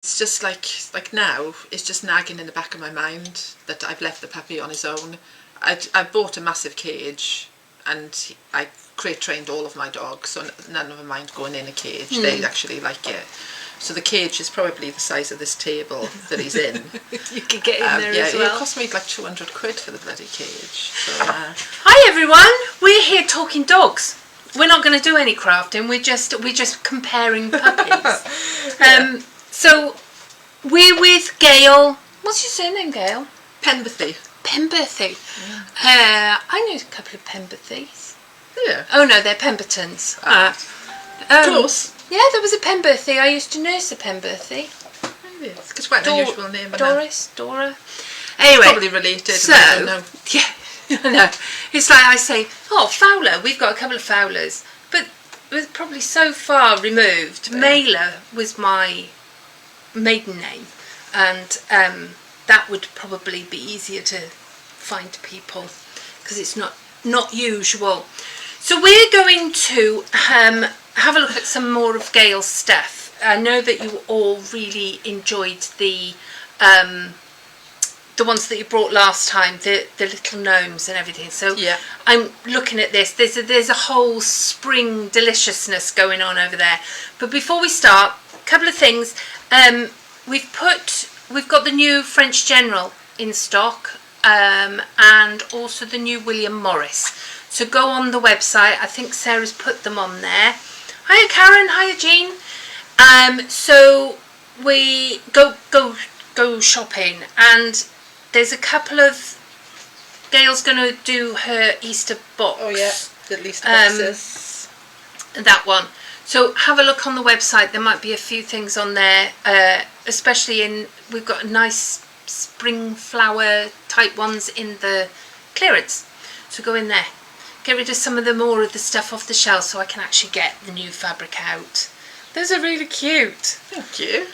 it's just like now, it's just nagging in the back of my mind that I've left the puppy on his own. I bought a massive cage, and I crate trained all of my dogs, so none of them mind going in a cage. They actually like it. So the cage is probably the size of this table that he's in. You could get in there as well. Yeah, it cost me like 200 quid for the bloody cage. So, Hi everyone, we're here talking dogs. We're not going to do any crafting. We're just comparing puppies. So we're with Gail. What's your surname, Gail? Penberthy. Penberthy. Yeah. I know a couple of Penberthys. Yeah. Oh no, they're Pembertons. Close. Yeah, there was a Penberthy. I used to nurse a Penberthy. It's quite an unusual name. Doris, Dora. Anyway, probably related. So, I don't know. Yeah, I know. It's like I say, oh, Fowler. We've got a couple of Fowlers, but it was probably so far removed. Yeah. Mailer was my maiden name, and that would probably be easier to find people because it's not usual. So we're going to have a look at some more of Gail's stuff. I know that you all really enjoyed the ones that you brought last time, the little gnomes and everything. So yeah. I'm looking at this. There's a whole spring deliciousness going on over there. But before we start, a couple of things. We've got the new French General in stock, and also the new William Morris. So go on the website. I think Sarah's put them on there. Hiya Karen, hiya Jean. So we go shopping, and there's a couple of Gail's gonna do her Easter box. Oh yeah, the Easter boxes. That one. So have a look on the website. There might be a few things on there, especially we've got nice spring flower type ones in the clearance. So go in there. Get rid of some of the more of the stuff off the shelf so I can actually get the new fabric out. Those are really cute. Thank you.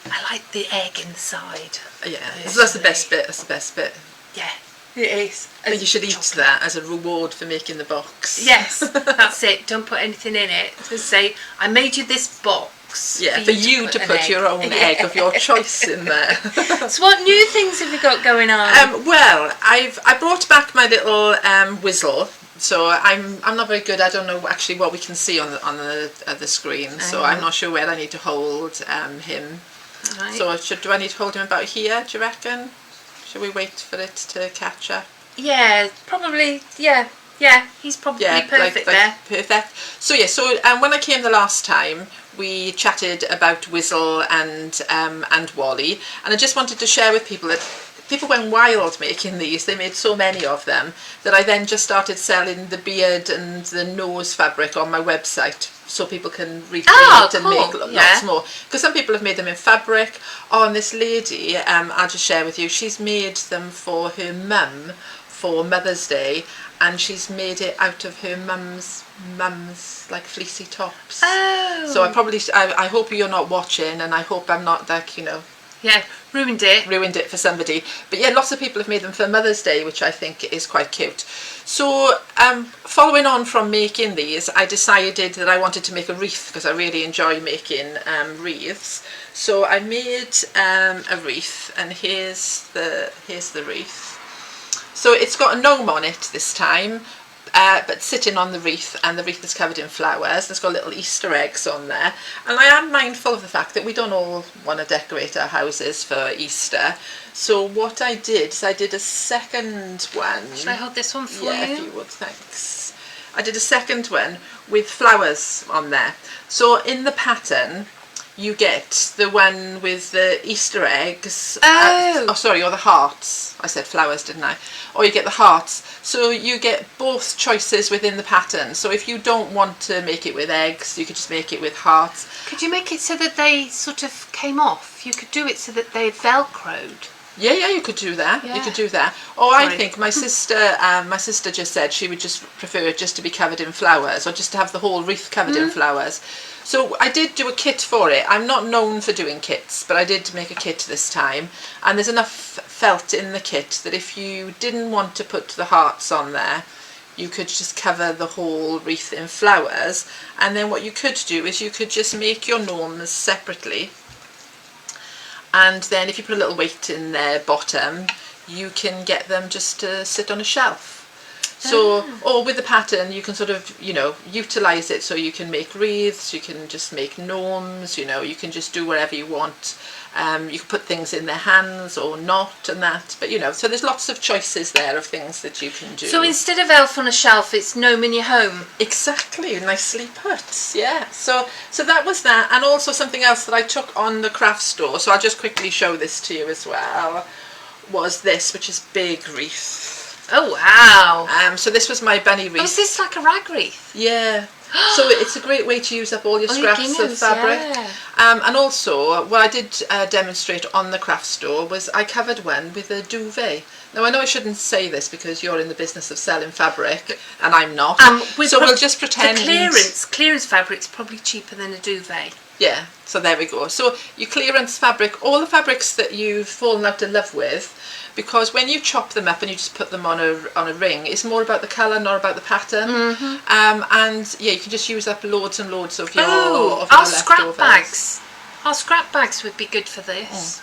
I like the egg inside. Yeah, that's the best bit. That's the best bit. Yeah, it is. I think you should eat that as a reward for making the box. Yes, that's it. Don't put anything in it. Just say, I made you this box. Yeah, for you to put your own egg of your choice in there. So what new things have you got going on? Well, I brought back my little Whizzle. So I'm not very good. I don't know actually what we can see on the screen. So I'm not sure where I need to hold him. Right. So do I need to hold him about here? Do you reckon? Should we wait for it to catch up? Yeah, probably. Yeah. He's probably perfect there. Perfect. So yeah. So when I came the last time, we chatted about Whizzle and Wally, and I just wanted to share with people that people went wild making these. They made so many of them that I then just started selling the beard and the nose fabric on my website, so people can recreate and make lots more. Because some people have made them in fabric. Oh, and this lady, I'll just share with you, she's made them for her mum for Mother's Day, and she's made it out of her mum's like fleecy tops. Oh. So I hope you're not watching, and I hope I'm not like, yeah, ruined it for somebody. But yeah, lots of people have made them for Mother's Day, which I think is quite cute. So following on from making these, I decided that I wanted to make a wreath because I really enjoy making wreaths. So I made a wreath, and here's the wreath. So it's got a gnome on it this time, but sitting on the wreath, and the wreath is covered in flowers. There's got little Easter eggs on there, and I am mindful of the fact that we don't all want to decorate our houses for Easter. So what I did is I did a second one. Should I hold this one for you? Yeah, if you would, thanks. I did a second one with flowers on there. So in the pattern, you get the one with the Easter eggs. Or the hearts. I said flowers, didn't I? Or you get the hearts. So you get both choices within the pattern. So if you don't want to make it with eggs, you could just make it with hearts. Could you make it so that they sort of came off? You could do it so that they velcroed. Yeah, you could do that. Yeah. You could do that. Or I think my sister just said she would just prefer it just to be covered in flowers, or just to have the whole wreath covered in flowers. So I did do a kit for it. I'm not known for doing kits, but I did make a kit this time. And there's enough felt in the kit that if you didn't want to put the hearts on there, you could just cover the whole wreath in flowers. And then what you could do is you could just make your gnomes separately. and then if you put a little weight in their bottom, you can get them just to sit on a shelf. So, or with the pattern, you can sort of, you know, utilize it, so you can make wreaths, you can just make gnomes, you know, you can just do whatever you want. You can put things in their hands or not and that, but you know, so there's lots of choices there of things that you can do. So instead of elf on a shelf, it's gnome in your home. Exactly, nicely put. Yeah, so that was that, and also something else that I took on the craft store, so I'll just quickly show this to you as well, was this, which is big wreath. Oh wow! So this was my bunny wreath. Oh, is this like a rag wreath? Yeah. So it's a great way to use up all your scraps of fabric. Yeah. And also, what I did demonstrate on the craft store was I covered one with a duvet. Now I know I shouldn't say this because you're in the business of selling fabric and I'm not. So we'll just pretend. The clearance fabric's probably cheaper than a duvet. Yeah, so there we go. So you clearance fabric, all the fabrics that you've fallen out of love with, because when you chop them up and you just put them on a ring, it's more about the colour, not about the pattern. And yeah, you can just use up loads and loads of your, our scrap bags. Our scrap bags would be good for this.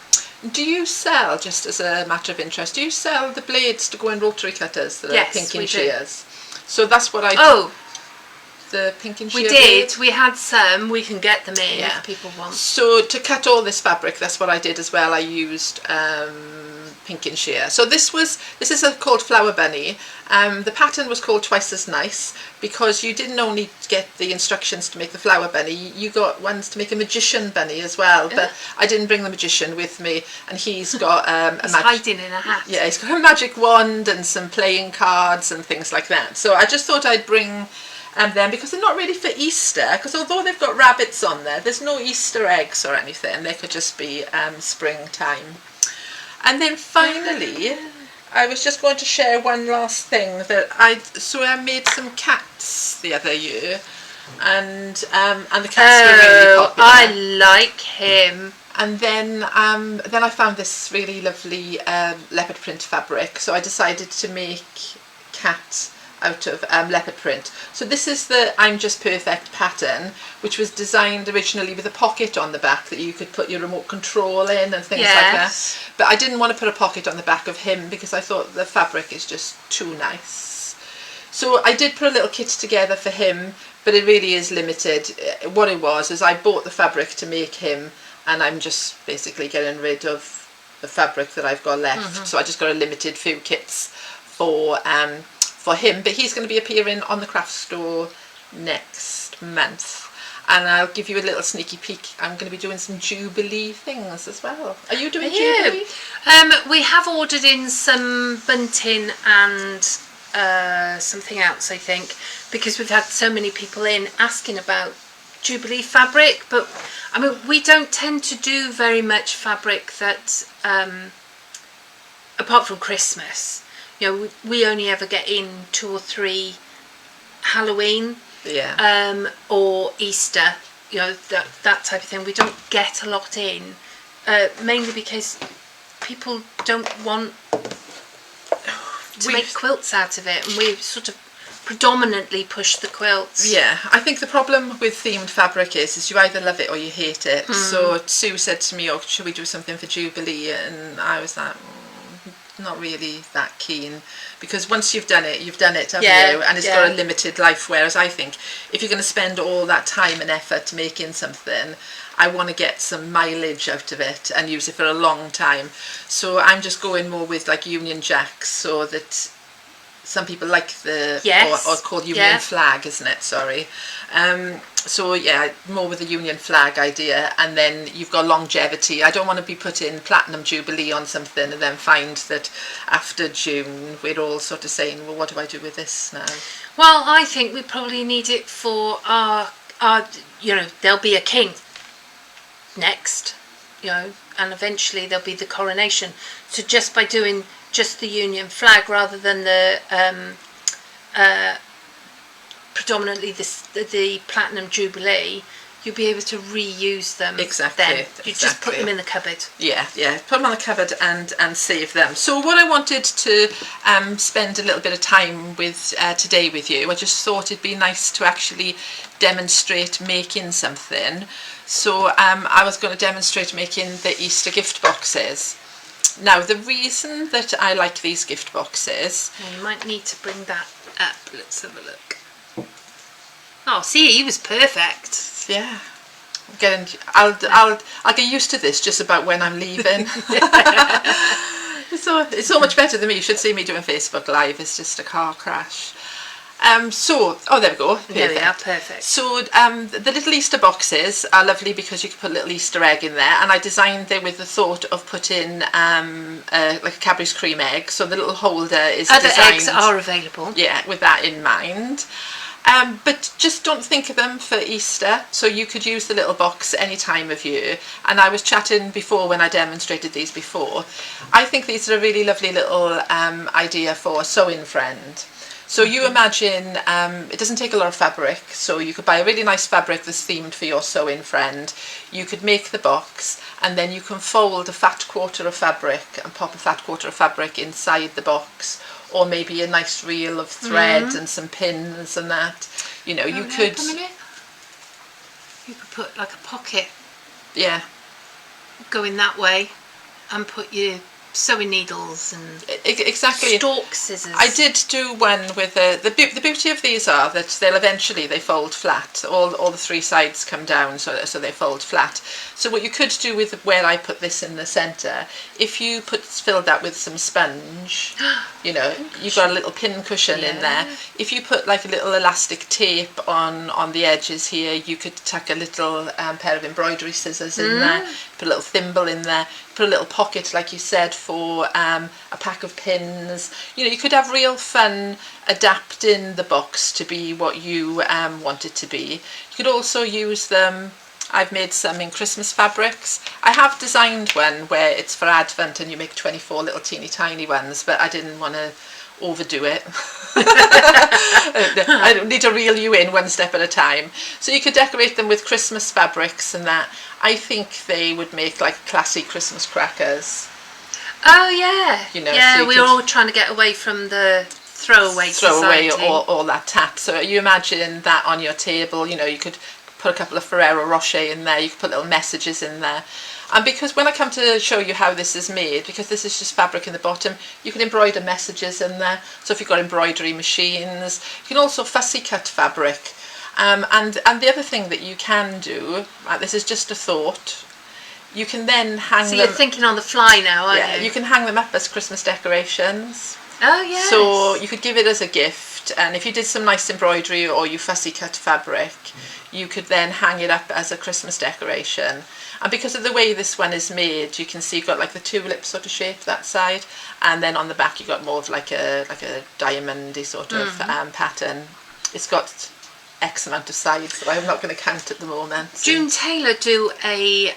Do you sell, just as a matter of interest, do you sell the blades to go in rotary cutters that are pink in shears? So that's what I do. The pink and sheer blade. We had some. We can get them in if people want. So to cut all this fabric, that's what I did as well. I used pink and sheer. So this is called Flower Bunny. The pattern was called Twice as Nice because you didn't only get the instructions to make the flower bunny, you got ones to make a magician bunny as well. But I didn't bring the magician with me, and he's got he's hiding in a hat. Yeah, he's got a magic wand and some playing cards and things like that. So I just thought I'd bring them because they're not really for Easter, because although they've got rabbits on there, there's no Easter eggs or anything. They could just be springtime. And then finally, I was just going to share one last thing that I made some cats the other year, and the cats were really popular. I like him. And then I found this really lovely leopard print fabric, so I decided to make cat out of leopard print. So this is the I'm Just Perfect pattern, which was designed originally with a pocket on the back that you could put your remote control in and things like that. But I didn't want to put a pocket on the back of him because I thought the fabric is just too nice. So I did put a little kit together for him, but it really is limited. What it was is I bought the fabric to make him, and I'm just basically getting rid of the fabric that I've got left. So I just got a limited few kits for him, but he's going to be appearing on the craft store next month, and I'll give you a little sneaky peek. I'm going to be doing some Jubilee things as well. Are you doing Jubilee? We have ordered in some bunting and something else, I think, because we've had so many people in asking about Jubilee fabric, but I mean we don't tend to do very much fabric that apart from Christmas. You know, we only ever get in 2 or 3 Halloween, or Easter. You know, that type of thing. We don't get a lot in, mainly because people don't want to make quilts out of it, and we sort of predominantly push the quilts. Yeah, I think the problem with themed fabric is you either love it or you hate it. So Sue said to me, "Oh, should we do something for Jubilee?" And I was like, not really that keen, because once you've done it, haven't you? And it's got a limited life, whereas I think if you're going to spend all that time and effort making something, I want to get some mileage out of it and use it for a long time. So I'm just going more with like Union Jacks, so that some people like the or called Union flag, isn't it? Sorry. So yeah, more with the Union flag idea, and then you've got longevity. I don't want to be putting Platinum Jubilee on something and then find that after June we're all sort of saying, well, what do I do with this now? Well, I think we probably need it for our you know, there'll be a king next, you know, and eventually there'll be the coronation. So just by doing just the Union flag rather than the predominantly the Platinum Jubilee, you'll be able to reuse them. Then you just put them in the cupboard. Yeah, put them on the cupboard and save them. So what I wanted to spend a little bit of time with today with you, I just thought it'd be nice to actually demonstrate making something. So I was going to demonstrate making the Easter gift boxes. Now the reason that I like these gift boxes... You might need to bring that up. Let's have a look. Oh, see, he was perfect. Yeah. I'll get used to this just about when I'm leaving. It's so much better than me. You should see me doing Facebook Live. It's just a car crash. There we go. Perfect. There we are, perfect. So the little Easter boxes are lovely because you can put a little Easter egg in there, and I designed them with the thought of putting like a Cadbury's cream egg. So the little holder is Other designed, eggs are available. Yeah, with that in mind. But just don't think of them for Easter, so you could use the little box any time of year. And I was chatting before when I demonstrated these before. I think these are a really lovely little idea for a sewing friend. So you imagine, it doesn't take a lot of fabric, so you could buy a really nice fabric that's themed for your sewing friend. You could make the box, and then you can fold a fat quarter of fabric and pop a fat quarter of fabric inside the box, or maybe a nice reel of thread and some pins and that. You know, you could... You could put like a pocket. Yeah. Going that way, and put your sewing needles and exactly stalk scissors. I did do one with the beauty of these are that they fold flat. All the three sides come down, so they fold flat. So what you could do with where I put this in the centre, if you filled that with some sponge, you know, you've got a little pin cushion in there. If you put like a little elastic tape on the edges here, you could tuck a little pair of embroidery scissors in there, put a little thimble in there, put a little pocket, like you said, for a pack of pins. You know, you could have real fun adapting the box to be what you want it to be. You could also use them. I've made some in Christmas fabrics. I have designed one where it's for Advent and you make 24 little teeny tiny ones, but I didn't want to overdo it. I don't need to reel you in one step at a time. So you could decorate them with Christmas fabrics and that. I think they would make like classy Christmas crackers. Oh yeah, you know, yeah. so We're all trying to get away from the throwaway society. all that tat. So you imagine that on your table. You know, you could put a couple of Ferrero Rocher in there. You could put little messages in there. And because when I come to show you how this is made, because this is just fabric in the bottom, you can embroider messages in there. So if you've got embroidery machines, you can also fussy cut fabric. And the other thing that you can do, this is just a thought, you can then hang them... So you're thinking on the fly now, aren't you? Yeah, you can hang them up as Christmas decorations. Oh, yes. So you could give it as a gift, and if you did some nice embroidery or you fussy cut fabric, you could then hang it up as a Christmas decoration. And because of the way this one is made, you can see you've got like the tulip sort of shape that side, and then on the back you've got more of like a diamondy sort of pattern. It's got X amount of sides, so I'm not going to count at the moment. June Taylor do a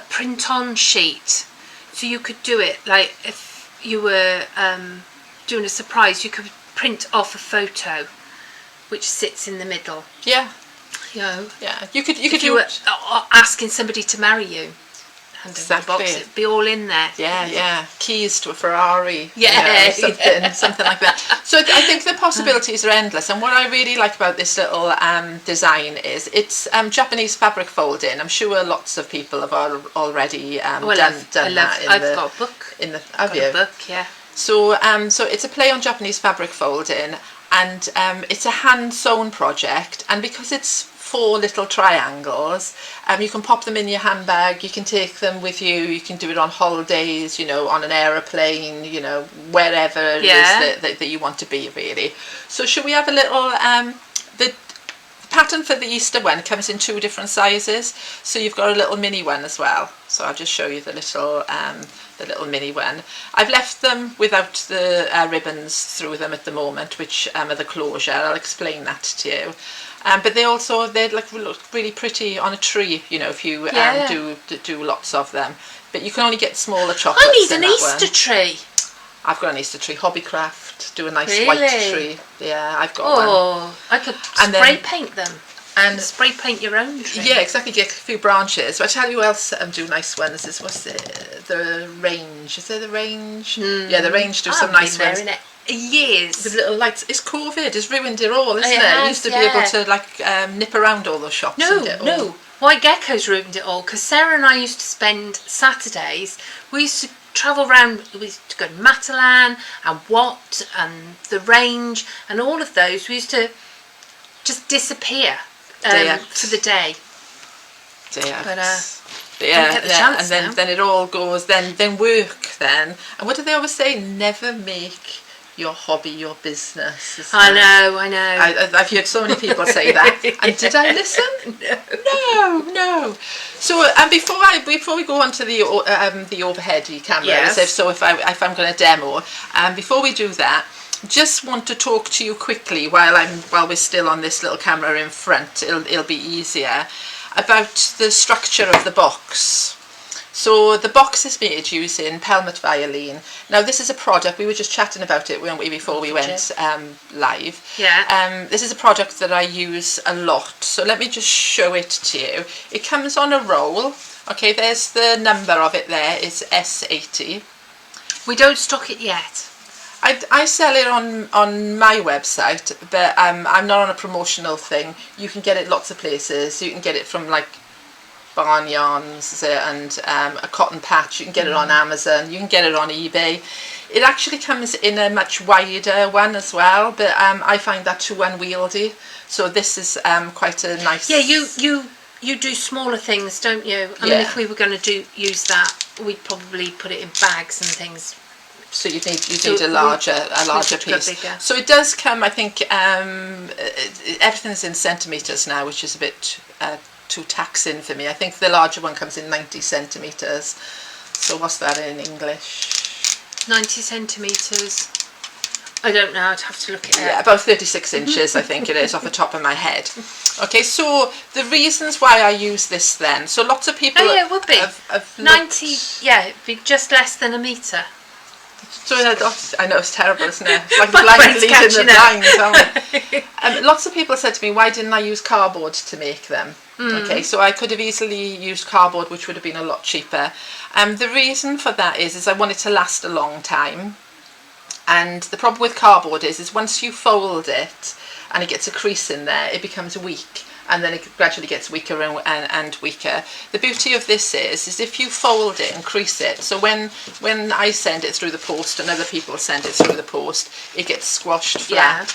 print-on sheet, so you could do it like if you were doing a surprise, you could print off a photo which sits in the middle. Yeah. You know, yeah. You could if you were asking somebody to marry you. Exactly. Box, it'd be all in there. Yeah, yeah. Keys to a Ferrari. Yeah, you know, something like that. So I think the possibilities are endless. And what I really like about this little design is it's Japanese fabric folding. I'm sure lots of people have already done that. I've got a book. Have you? A book, yeah. So so it's a play on Japanese fabric folding, and it's a hand sewn project. And because it's 4 little triangles, you can pop them in your handbag, you can take them with you, you can do it on holidays, you know, on an aeroplane, you know, wherever it is that you want to be, really. So should we have a little, the pattern for the Easter one comes in 2 different sizes, so you've got a little mini one as well. So I'll just show you the little mini one. I've left them without the ribbons through them at the moment, which are the closure. I'll explain that to you. But they like look really pretty on a tree, you know, if you do lots of them. But you can only get smaller chocolates. I need an Easter tree. I've got an Easter tree. Hobbycraft, do a nice white tree. Yeah, I've got one. Oh, I could spray paint them. And spray paint your own tree. Yeah, exactly. Get a few branches. But I tell you who else do nice ones is the Range. Is there the Range? Yeah, the Range do some nice ones. years. With little lights. It's COVID has ruined it all, isn't it? Has, You used to be able to like nip around all those shops. No. White Gecko's ruined it all, because Sarah and I used to spend Saturdays, we used to travel around, we used to go to Matalan and Watt and the Range and all of those. We used to just disappear for the day. But and then it all goes, then work then. And what do they always say? Never make your hobby your business. I know. I've heard so many people say that. And did I listen? No. So and before we go on to the overhead camera, yes. if I'm going to demo, before we do that, just want to talk to you quickly while we're still on this little camera in front. It'll be easier, about the structure of the box. So the box is made using pelmet violin. Now this is a product, we were just chatting about it, weren't we, before we went live. Yeah. This is a product that I use a lot. So let me just show it to you. It comes on a roll. Okay, there's the number of it there. It's S80. We don't stock it yet. I sell it on my website, but I'm not on a promotional thing. You can get it lots of places. You can get it from like Barn Yarns and a cotton patch. You can get it on Amazon. You can get it on eBay. It actually comes in a much wider one as well, but I find that too unwieldy. So this is quite a nice. Yeah, you do smaller things, don't you? I mean, if we were going to use that, we'd probably put it in bags and things. So you need a larger piece. So it does come. I think everything's in centimeters now, which is a bit too taxing for me. I think the larger one comes in 90 centimeters. So what's that in English? 90 centimeters. I don't know. I'd have to look it up. Yeah, about 36 inches, I think it is, off the top of my head. Okay, so the reasons why I use this then. So lots of people. Oh yeah, it would be have 90. Yeah, it'd be just less than a metre. So I know it's terrible, isn't it? Like the blind leading the blind, aren't we? Lots of people said to me, why didn't I use cardboard to make them? Okay, so I could have easily used cardboard, which would have been a lot cheaper. The reason for that is I want it to last a long time. And the problem with cardboard is once you fold it and it gets a crease in there, it becomes weak. And then it gradually gets weaker and weaker. The beauty of this is if you fold it and crease it, so when I send it through the post and other people send it through the post, it gets squashed flat.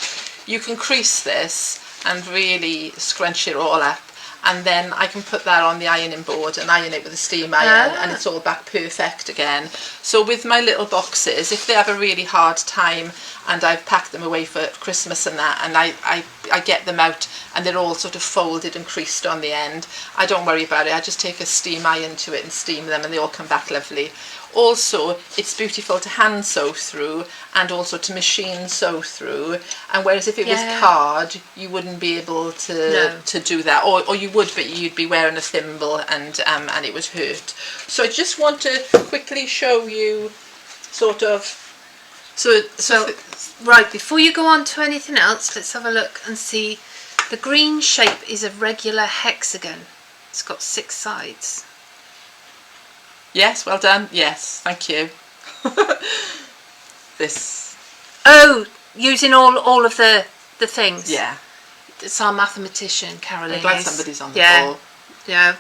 Yeah. You can crease this and really scrunch it all up, and then I can put that on the ironing board and iron it with a steam iron, and it's all back perfect again. So with my little boxes, if they have a really hard time and I've packed them away for Christmas and that, and I get them out and they're all sort of folded and creased on the end, I don't worry about it. I just take a steam iron to it and steam them, and they all come back lovely. Also, it's beautiful to hand sew through and also to machine sew through. And whereas if it was card, you wouldn't be able to do that, or you would, but you'd be wearing a thimble and it would hurt. So I just want to quickly show you sort of. So right, before you go on to anything else, let's have a look and see. The green shape is a regular hexagon. It's got 6 sides. Yes, well done. Yes, thank you. This. Oh, using all of the things. Yeah. It's our mathematician, Caroline. I'm glad somebody's on the ball. Yeah.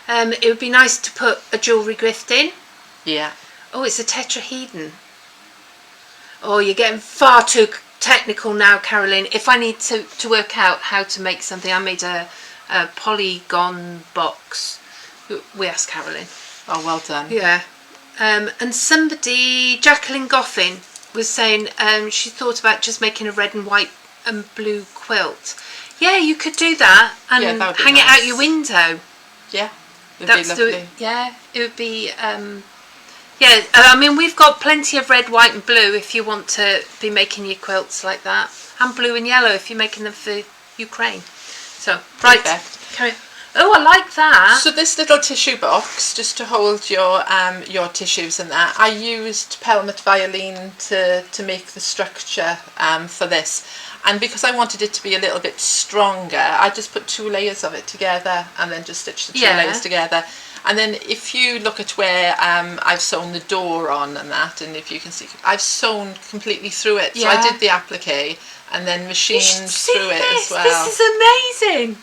It would be nice to put a jewellery grift in. Yeah. Oh, it's a tetrahedron. Oh, you're getting far too technical now, Caroline. If I need to work out how to make something, I made a polygon box. We asked Caroline. Oh, well done. Yeah. And somebody, Jacqueline Goffin, was saying she thought about just making a red and white and blue quilt. Yeah, you could do that and hang it out your window. Yeah, it would be lovely. It would be. I mean, we've got plenty of red, white and blue if you want to be making your quilts like that. And blue and yellow if you're making them for Ukraine. So, right, carry on. Oh, I like that. So this little tissue box, just to hold your tissues and that, I used pelmet violin to make the structure for this. And because I wanted it to be a little bit stronger, I just put 2 layers of it together and then just stitched the 2 layers together. And then if you look at where I've sewn the door on and that, and if you can see, I've sewn completely through it. So I did the applique and then machined through it as well. This is amazing.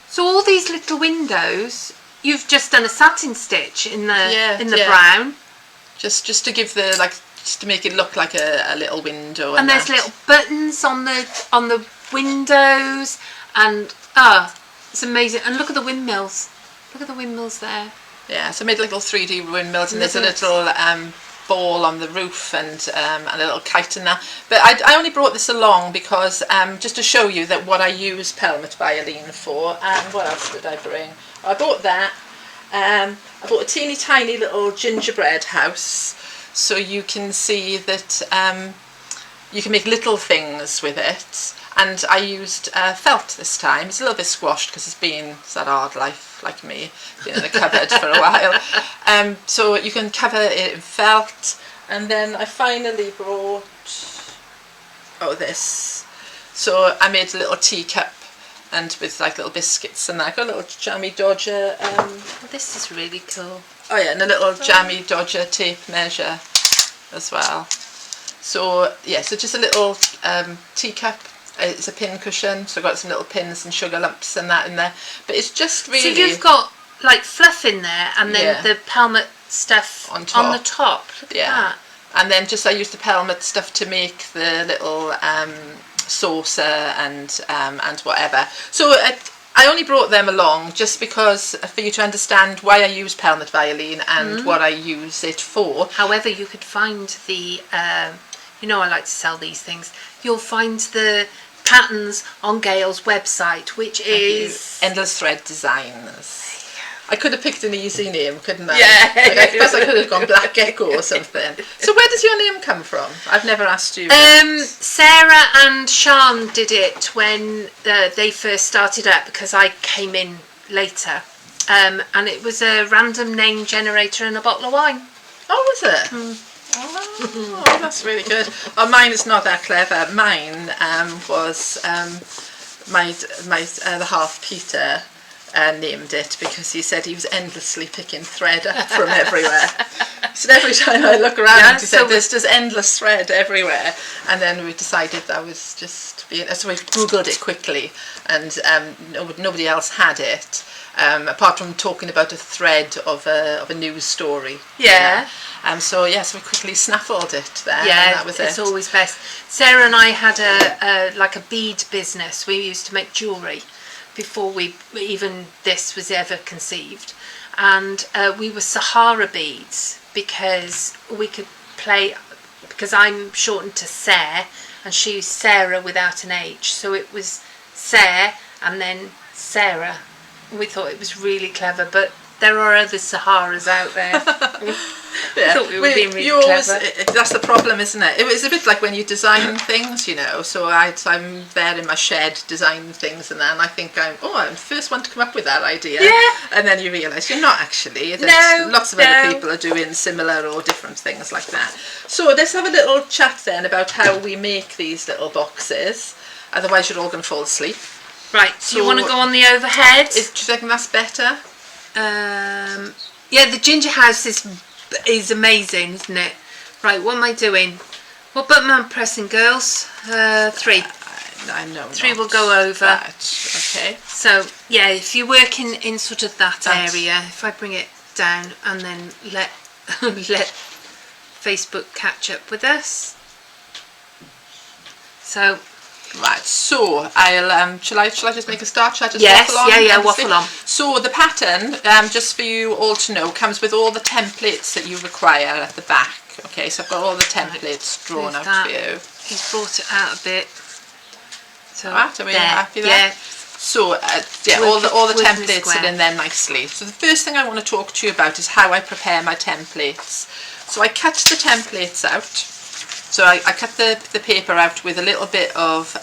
So all these little windows, you've just done a satin stitch in the brown. Just to give the just to make it look like a little window. And there's little buttons on the windows, and it's amazing. And look at the windmills. Look at the windmills there. Yeah, so I made little 3D windmills, and there's a little ball on the roof and a little kite in there. But I only brought this along because just to show you that what I use Pelmet Violin for. And what else did I bring? I bought that. I bought a teeny tiny little gingerbread house, so you can see that you can make little things with it. And I used felt this time. It's a little bit squashed because it's had a hard life like me, been in a cupboard for a while. So you can cover it in felt. And then I finally brought this. So I made a little teacup, and with little biscuits, and I got a little jammy dodger. This is really cool. Oh yeah, and a little jammy dodger tape measure as well. So yeah, so just a little teacup. It's a pin cushion, so I've got some little pins and sugar lumps and that in there. But it's just really... So you've got fluff in there, and then the Pelmet stuff on the top. Look at that. And then I used the Pelmet stuff to make the little saucer and whatever. So I only brought them along just because for you to understand why I use Pelmet Violin and what I use it for. However, you could find the... I like to sell these things. You'll find the patterns on Gail's website, which is Endless Thread Designs. I could have picked an easy name, couldn't I? Yeah. I suppose I could have gone Black Gecko or something. So where does your name come from? I've never asked you. Sarah and Sean did it when they first started up, because I came in later. And it was a random name generator and a bottle of wine. Oh, was it? Oh, that's really good. Oh, mine is not that clever. Mine was the half Peter named it because he said he was endlessly picking thread up from everywhere. So every time I look around, he said there's just endless thread everywhere. And then we decided that was just being. So we googled it quickly, and nobody else had it. Apart from talking about a thread of a news story. Yeah. So we quickly snaffled it there. Yeah, and that was it's always best. Sarah and I had a bead business. We used to make jewellery before even this was ever conceived, and we were Sahara beads because we could play. Because I'm shortened to Sarah, and she's Sarah without an H, so it was Sarah and then Sarah. We thought it was really clever, but there are other Saharas out there. I thought we were being really clever. That's the problem, isn't it? It was a bit like when you design things, So I'm there in my shed designing things, and then I think I'm the first one to come up with that idea. Yeah. And then you realise you're not actually. There's lots of other people are doing similar or different things like that. So let's have a little chat then about how we make these little boxes. Otherwise, you're all going to fall asleep. Right, so you want to go on the overhead? Do you think that's better? The ginger house is amazing, isn't it? Right, what am I doing? What button am I pressing, girls? 3. I know. 3 will go over. Okay. So, if you're working in sort of that area, if I bring it down and then let Facebook catch up with us. So... Right, so I'll shall I just make a start? Shall I just waffle on? Waffle on. So the pattern, just for you all to know, comes with all the templates that you require at the back. Okay, so I've got all the templates drawn out for you. He's brought it out a bit. So right, are we happy there? Yeah. So all the templates are in there nicely. So the first thing I want to talk to you about is how I prepare my templates. So I cut the templates out. So I cut the paper out with a little bit of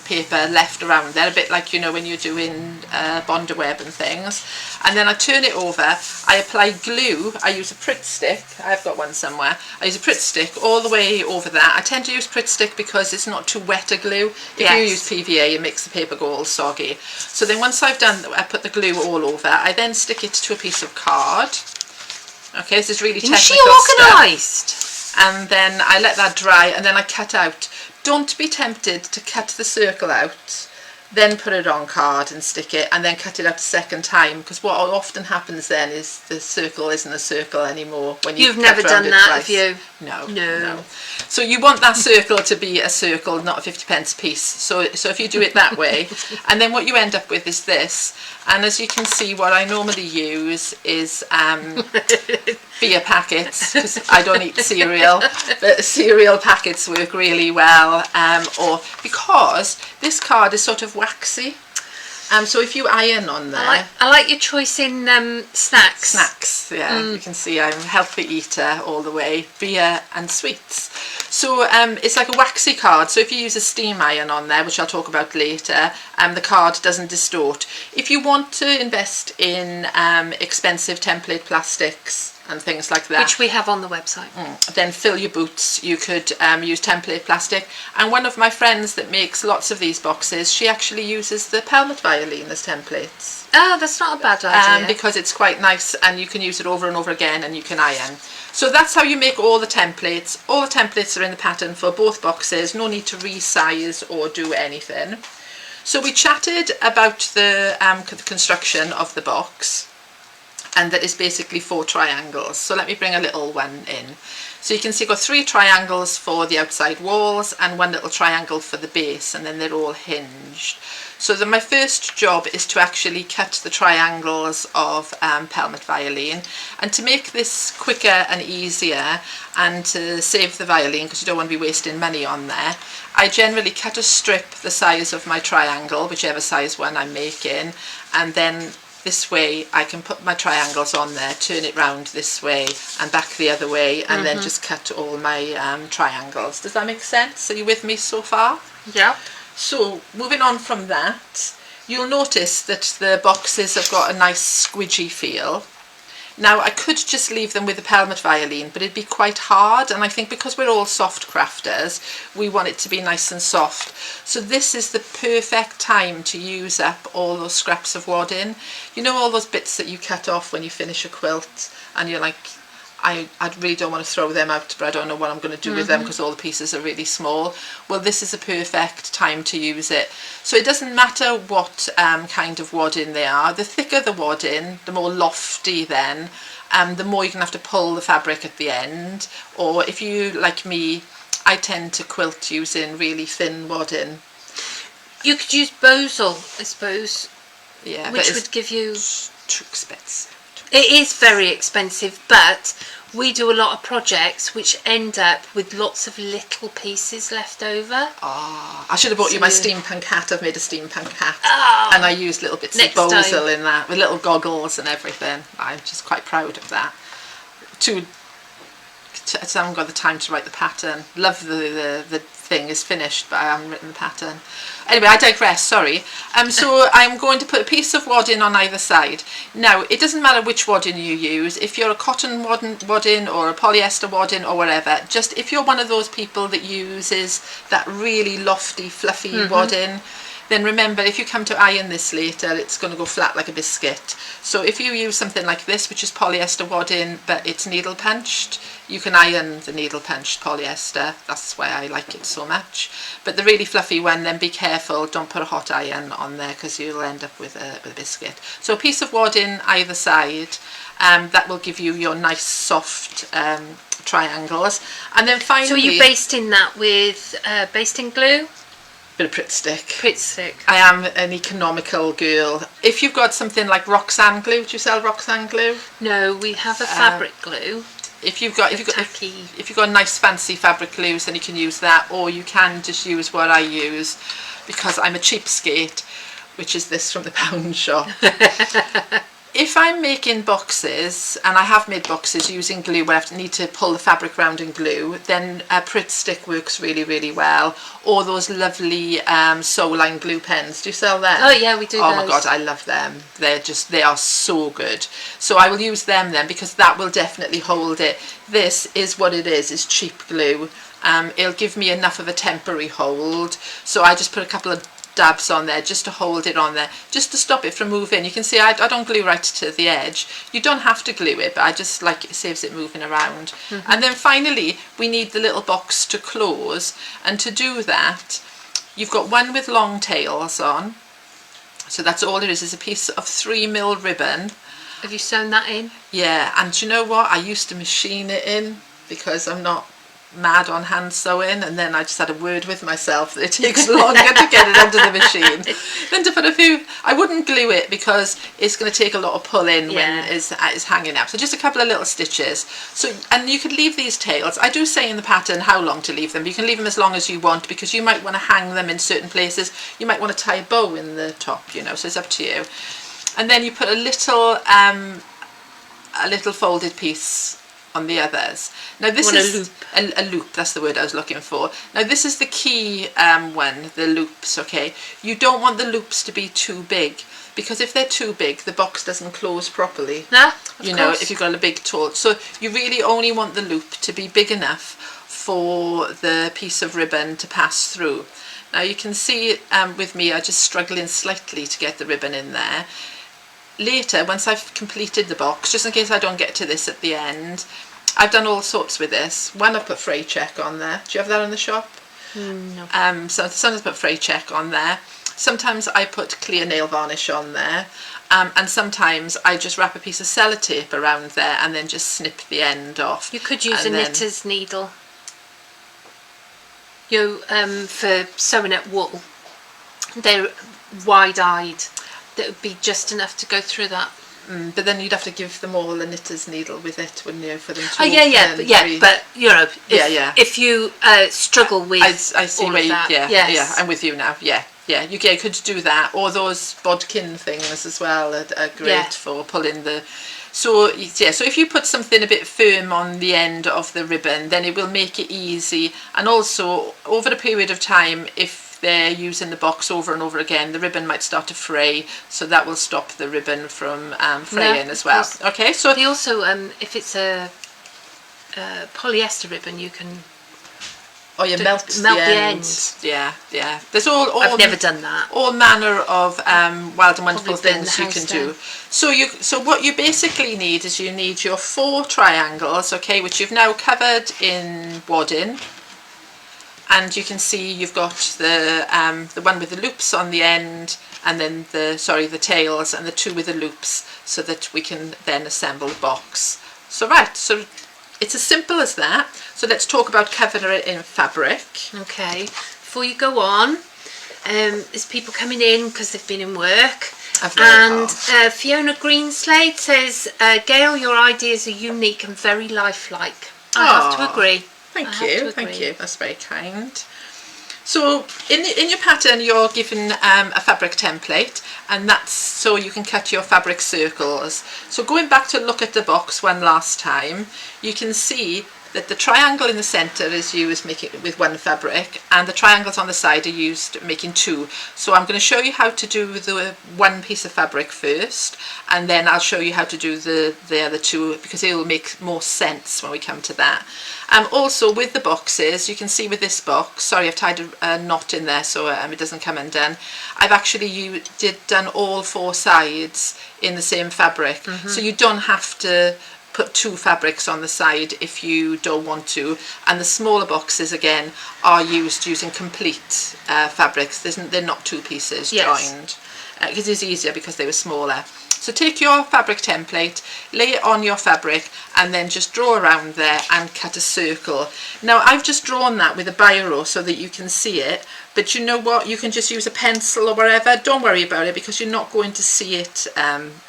paper left around there, a bit like, you know, when you're doing Bonder web and things. And then I turn it over, I apply glue, I use a Pritt stick, I've got one somewhere, I use a Pritt stick all the way over that. I tend to use Pritt stick because it's not too wet a glue. If you use PVA, it makes the paper go all soggy. So then once I've done, I put the glue all over, I then stick it to a piece of card. Okay, this is really technical stuff. Is she organised? And then I let that dry, and then I cut out. Don't be tempted to cut the circle out, then put it on card and stick it, and then cut it out a second time, because what often happens then is the circle isn't a circle anymore. When you've never done that, have you? No. So you want that circle to be a circle, not a 50p piece. So if you do it that way, and then what you end up with is this. And as you can see, what I normally use is beer packets, because I don't eat cereal, but cereal packets work really well, or because this card is sort of waxy. So if you iron on there... I like your choice in snacks. Snacks, yeah. You can see I'm a healthy eater all the way. Beer and sweets. So it's like a waxy card. So if you use a steam iron on there, which I'll talk about later, the card doesn't distort. If you want to invest in expensive template plastics and things like that, which we have on the website, then fill your boots. You could use template plastic, and one of my friends that makes lots of these boxes, she actually uses the pelmet violin as templates. Oh, that's not a bad idea. Because it's quite nice, and you can use it over and over again, and you can iron. So that's how you make all the templates. All the templates are in the pattern for both boxes. No need to resize or do anything. So we chatted about the construction of the box, and that is basically 4 triangles. So let me bring a little one in. So you can see I've got 3 triangles for the outside walls and 1 little triangle for the base, and then they're all hinged. So my first job is to actually cut the triangles of pelmet violin, and to make this quicker and easier and to save the violin, because you don't want to be wasting money on there, I generally cut a strip the size of my triangle, whichever size one I'm making, and then this way I can put my triangles on there, turn it round this way and back the other way, and then just cut all my triangles. Does that make sense? Are you with me so far? Yeah. So moving on from that, you'll notice that the boxes have got a nice squidgy feel. Now I could just leave them with the pelmet violin, but it'd be quite hard, and I think because we're all soft crafters, we want it to be nice and soft. So this is the perfect time to use up all those scraps of wadding. You know, all those bits that you cut off when you finish a quilt, and you're like, I really don't want to throw them out, but I don't know what I'm going to do with them because all the pieces are really small. Well, this is a perfect time to use it. So it doesn't matter what kind of wadding they are. The thicker the wadding, the more lofty then, the more you're going to have to pull the fabric at the end. Or if you, like me, I tend to quilt using really thin wadding. You could use Bosal, I suppose. Yeah, which would give you... Too expensive. It is very expensive, but we do a lot of projects which end up with lots of little pieces left over. Oh, I should have bought you my steampunk hat. I've made a steampunk hat, and I used little bits of Bosal in that, with little goggles and everything. I'm just quite proud of that. I haven't got the time to write the pattern. Love the thing is finished, but I haven't written the pattern. Anyway, I digress, sorry. So I'm going to put a piece of wadding on either side. Now, it doesn't matter which wadding you use. If you're a cotton wadding or a polyester wadding or whatever, just if you're one of those people that uses that really lofty, fluffy wadding, then remember, if you come to iron this later, it's going to go flat like a biscuit. So if you use something like this, which is polyester wadding, but it's needle punched, you can iron the needle punched polyester. That's why I like it so much. But the really fluffy one, then be careful, don't put a hot iron on there because you'll end up with a biscuit. So a piece of wadding either side, that will give you your nice soft triangles. And then finally... So you're basting that with basting glue? Bit of Pritt stick. Pritt stick. I am an economical girl. If you've got something like Roxanne glue, do you sell Roxanne glue? No, we have a fabric glue. If you've got nice fancy fabric glues, then you can use that, or you can just use what I use, because I'm a cheapskate, which is this from the pound shop. if I'm making boxes, and I have made boxes using glue where I need to pull the fabric around and glue, then a Pritt stick works really, really well. Or those lovely Sew Line glue pens. Do you sell them? Oh yeah, we do. Oh those. my god, I love them. They are so good. So I will use them then, because that will definitely hold it. This is what it is cheap glue. It'll give me enough of a temporary hold. So I just put a couple of dabs on there just to hold it on there, just to stop it from moving. You can see I don't glue right to the edge. You don't have to glue it, but I just like it saves it moving around. And then finally we need the little box to close, and to do that you've got one with long tails on. So that's all it is a piece of 3mm ribbon. Have you sewn that in? Yeah, and do you know what? I used to machine it in because I'm not mad on hand sewing, and then I just had a word with myself that it takes longer to get it under the machine than to put a few. I wouldn't glue it because it's going to take a lot of pulling when it's hanging up. So just a couple of little stitches. So, and you could leave these tails. I do say in the pattern how long to leave them. You can leave them as long as you want, because you might want to hang them in certain places. You might want to tie a bow in the top, you know, so it's up to you. And then you put a little folded piece on the others. Now this is a loop, that's the word I was looking for. Now this is the key one, the loops, okay? You don't want the loops to be too big, because if they're too big the box doesn't close properly. You know, if you've got a big tool. So you really only want the loop to be big enough for the piece of ribbon to pass through. Now you can see with me, I'm just struggling slightly to get the ribbon in there. Later, once I've completed the box, just in case I don't get to this at the end, I've done all sorts with this. One, I put fray check on there. Do you have that in the shop? No. So sometimes I put fray check on there. Sometimes I put clear nail varnish on there. And sometimes I just wrap a piece of sellotape around there and then just snip the end off. You could use a knitter's needle. For sewing at wool, they're wide-eyed. That would be just enough to go through that. But then you'd have to give them all a knitter's needle with it, wouldn't you, for them to? But you know, if you struggle with I see all where of that, yeah, I'm with you now. Yeah, you could do that, or those bodkin things as well are great for pulling the. So so if you put something a bit firm on the end of the ribbon, then it will make it easy, and also over a period of time, if they're using the box over and over again, the ribbon might start to fray, so that will stop the ribbon from fraying as well. Okay, so they also if it's a polyester ribbon, you can melt the end. Yeah. There's all I've never done that. All manner of wild and wonderful things you can do. So what you basically need is you need your 4 triangles, okay, which you've now covered in wadding. And you can see you've got the one with the loops on the end, and then the tails, and the 2 with the loops, so that we can then assemble the box. So so it's as simple as that. So let's talk about covering it in fabric. Okay, before you go on, there's people coming in because they've been in work. And Fiona Greenslade says, Gail, your ideas are unique and very lifelike. I have to agree. Thank you. That's very kind. So in your pattern, you're given a fabric template, and that's so you can cut your fabric circles. So going back to look at the box one last time, you can see that the triangle in the centre is used making with 1 fabric, and the triangles on the side are used making 2. So I'm going to show you how to do the 1 piece of fabric first, and then I'll show you how to do the other 2, because it will make more sense when we come to that. Also with the boxes, you can see with this box, sorry, I've tied a knot in there so it doesn't come undone. I've actually done all 4 sides in the same fabric, so you don't have to put 2 fabrics on the side if you don't want to. And the smaller boxes again are used using complete fabrics. They're not 2 pieces joined. It is easier because they were smaller. So take your fabric template, lay it on your fabric, and then just draw around there and cut a circle. Now I've just drawn that with a biro so that you can see it, but you know what, you can just use a pencil or whatever. Don't worry about it because you're not going to see it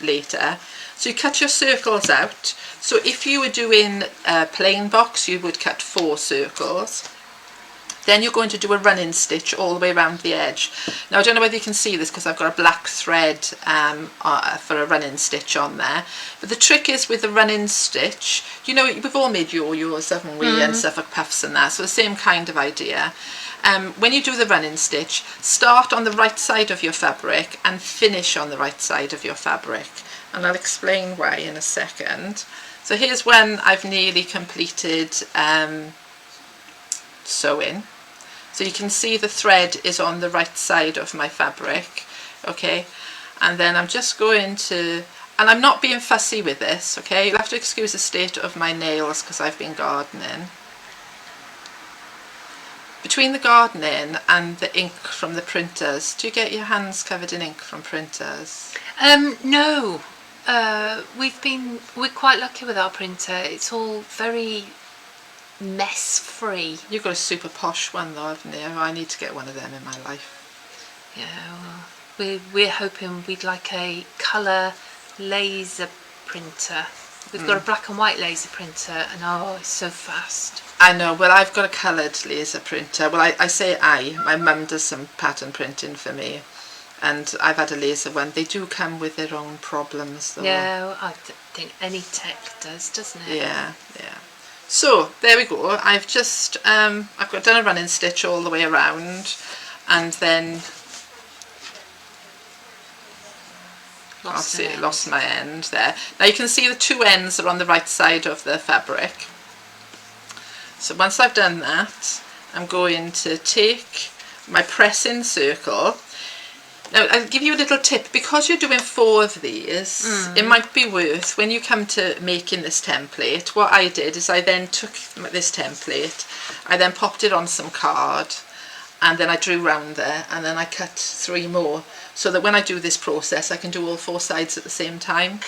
later. So you cut your circles out. So if you were doing a plain box, you would cut 4 circles. Then you're going to do a running stitch all the way around the edge. Now I don't know whether you can see this because I've got a black thread for a running stitch on there. But the trick is with the running stitch, you know, we've all made yo-yos, haven't we, and stuff like puffs and that, so the same kind of idea. When you do the running stitch, start on the right side of your fabric and finish on the right side of your fabric. And I'll explain why in a second. So here's when I've nearly completed sewing. So you can see the thread is on the right side of my fabric, okay? And then I'm just going to, and I'm not being fussy with this, okay? You'll have to excuse the state of my nails because I've been gardening. Between the gardening and the ink from the printers, do you get your hands covered in ink from printers? No. We're quite lucky with our printer. It's all very mess free. You've got a super posh one though, haven't you? I need to get one of them in my life. Yeah, well, we're hoping we'd like a colour laser printer. We've got a black and white laser printer and oh, it's so fast. I know, well I've got a coloured laser printer. Well I say my mum does some pattern printing for me and I've had a laser one. They do come with their own problems though. Yeah, well, I think any tech does, doesn't it? Yeah, yeah. So there we go. I've just done a running stitch all the way around, and then lost my end there. Now you can see the two ends are on the right side of the fabric. So once I've done that, I'm going to take my pressing circle. Now I'll give you a little tip, because you're doing 4 of these, it might be worth, when you come to making this template, what I did is I then took this template, I then popped it on some card, and then I drew round there, and then I cut 3 more, so that when I do this process I can do all 4 sides at the same time.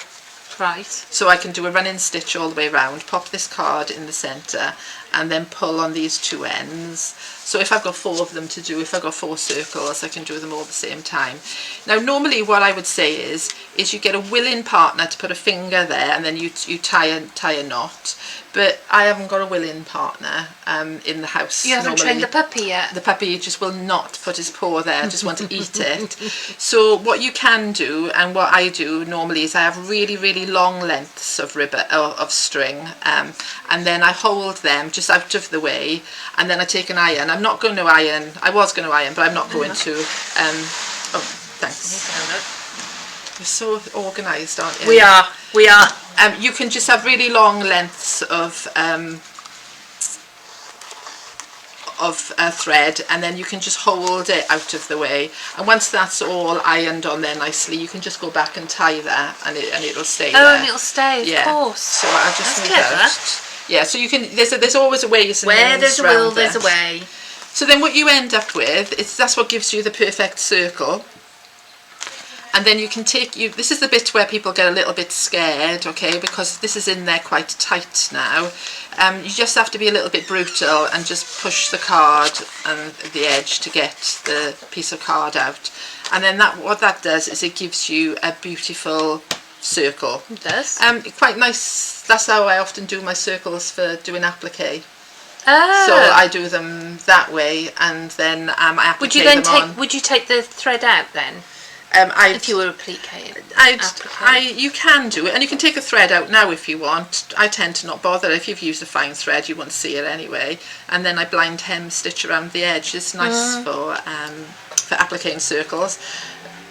Right. So I can do a running stitch all the way around, pop this card in the centre, and then pull on these 2 ends. So if I've got 4 of them to do, if I've got 4 circles, I can do them all at the same time. Now normally what I would say is you get a willing partner to put a finger there, and then you tie a knot. But I haven't got a willing partner in the house. You haven't trained the puppy yet? The puppy just will not put his paw there, just want to eat it. So what you can do, and what I do normally, is I have really, really long lengths of ribbon, of string, and then I hold them just out of the way, and then I take an iron. I'm not going to iron. I was going to iron, but I'm not going to. Oh, thanks. We're so organised, aren't you? We are. We are. You can just have really long lengths of thread, and then you can just hold it out of the way. And once that's all ironed on there nicely, you can just go back and tie that, and it'll stay there. Oh, and it'll stay, of course. So I'll just move out. Yeah. So you can. There's always a way. Where there's a will, there's a way. So then what you end up with is that's what gives you the perfect circle. And then you can this is the bit where people get a little bit scared, okay, because this is in there quite tight now. You just have to be a little bit brutal and just push the card and the edge to get the piece of card out. And then what that does is it gives you a beautiful circle. It does. Quite nice. That's how I often do my circles for doing applique. Oh. So I do them that way, and then I applique them on. Would you take the thread out then? If you were appliquing, you can do it, and you can take a thread out now if you want. I tend to not bother. If you've used a fine thread, you won't see it anyway. And then I blind hem stitch around the edge. It's nice for appliquing circles.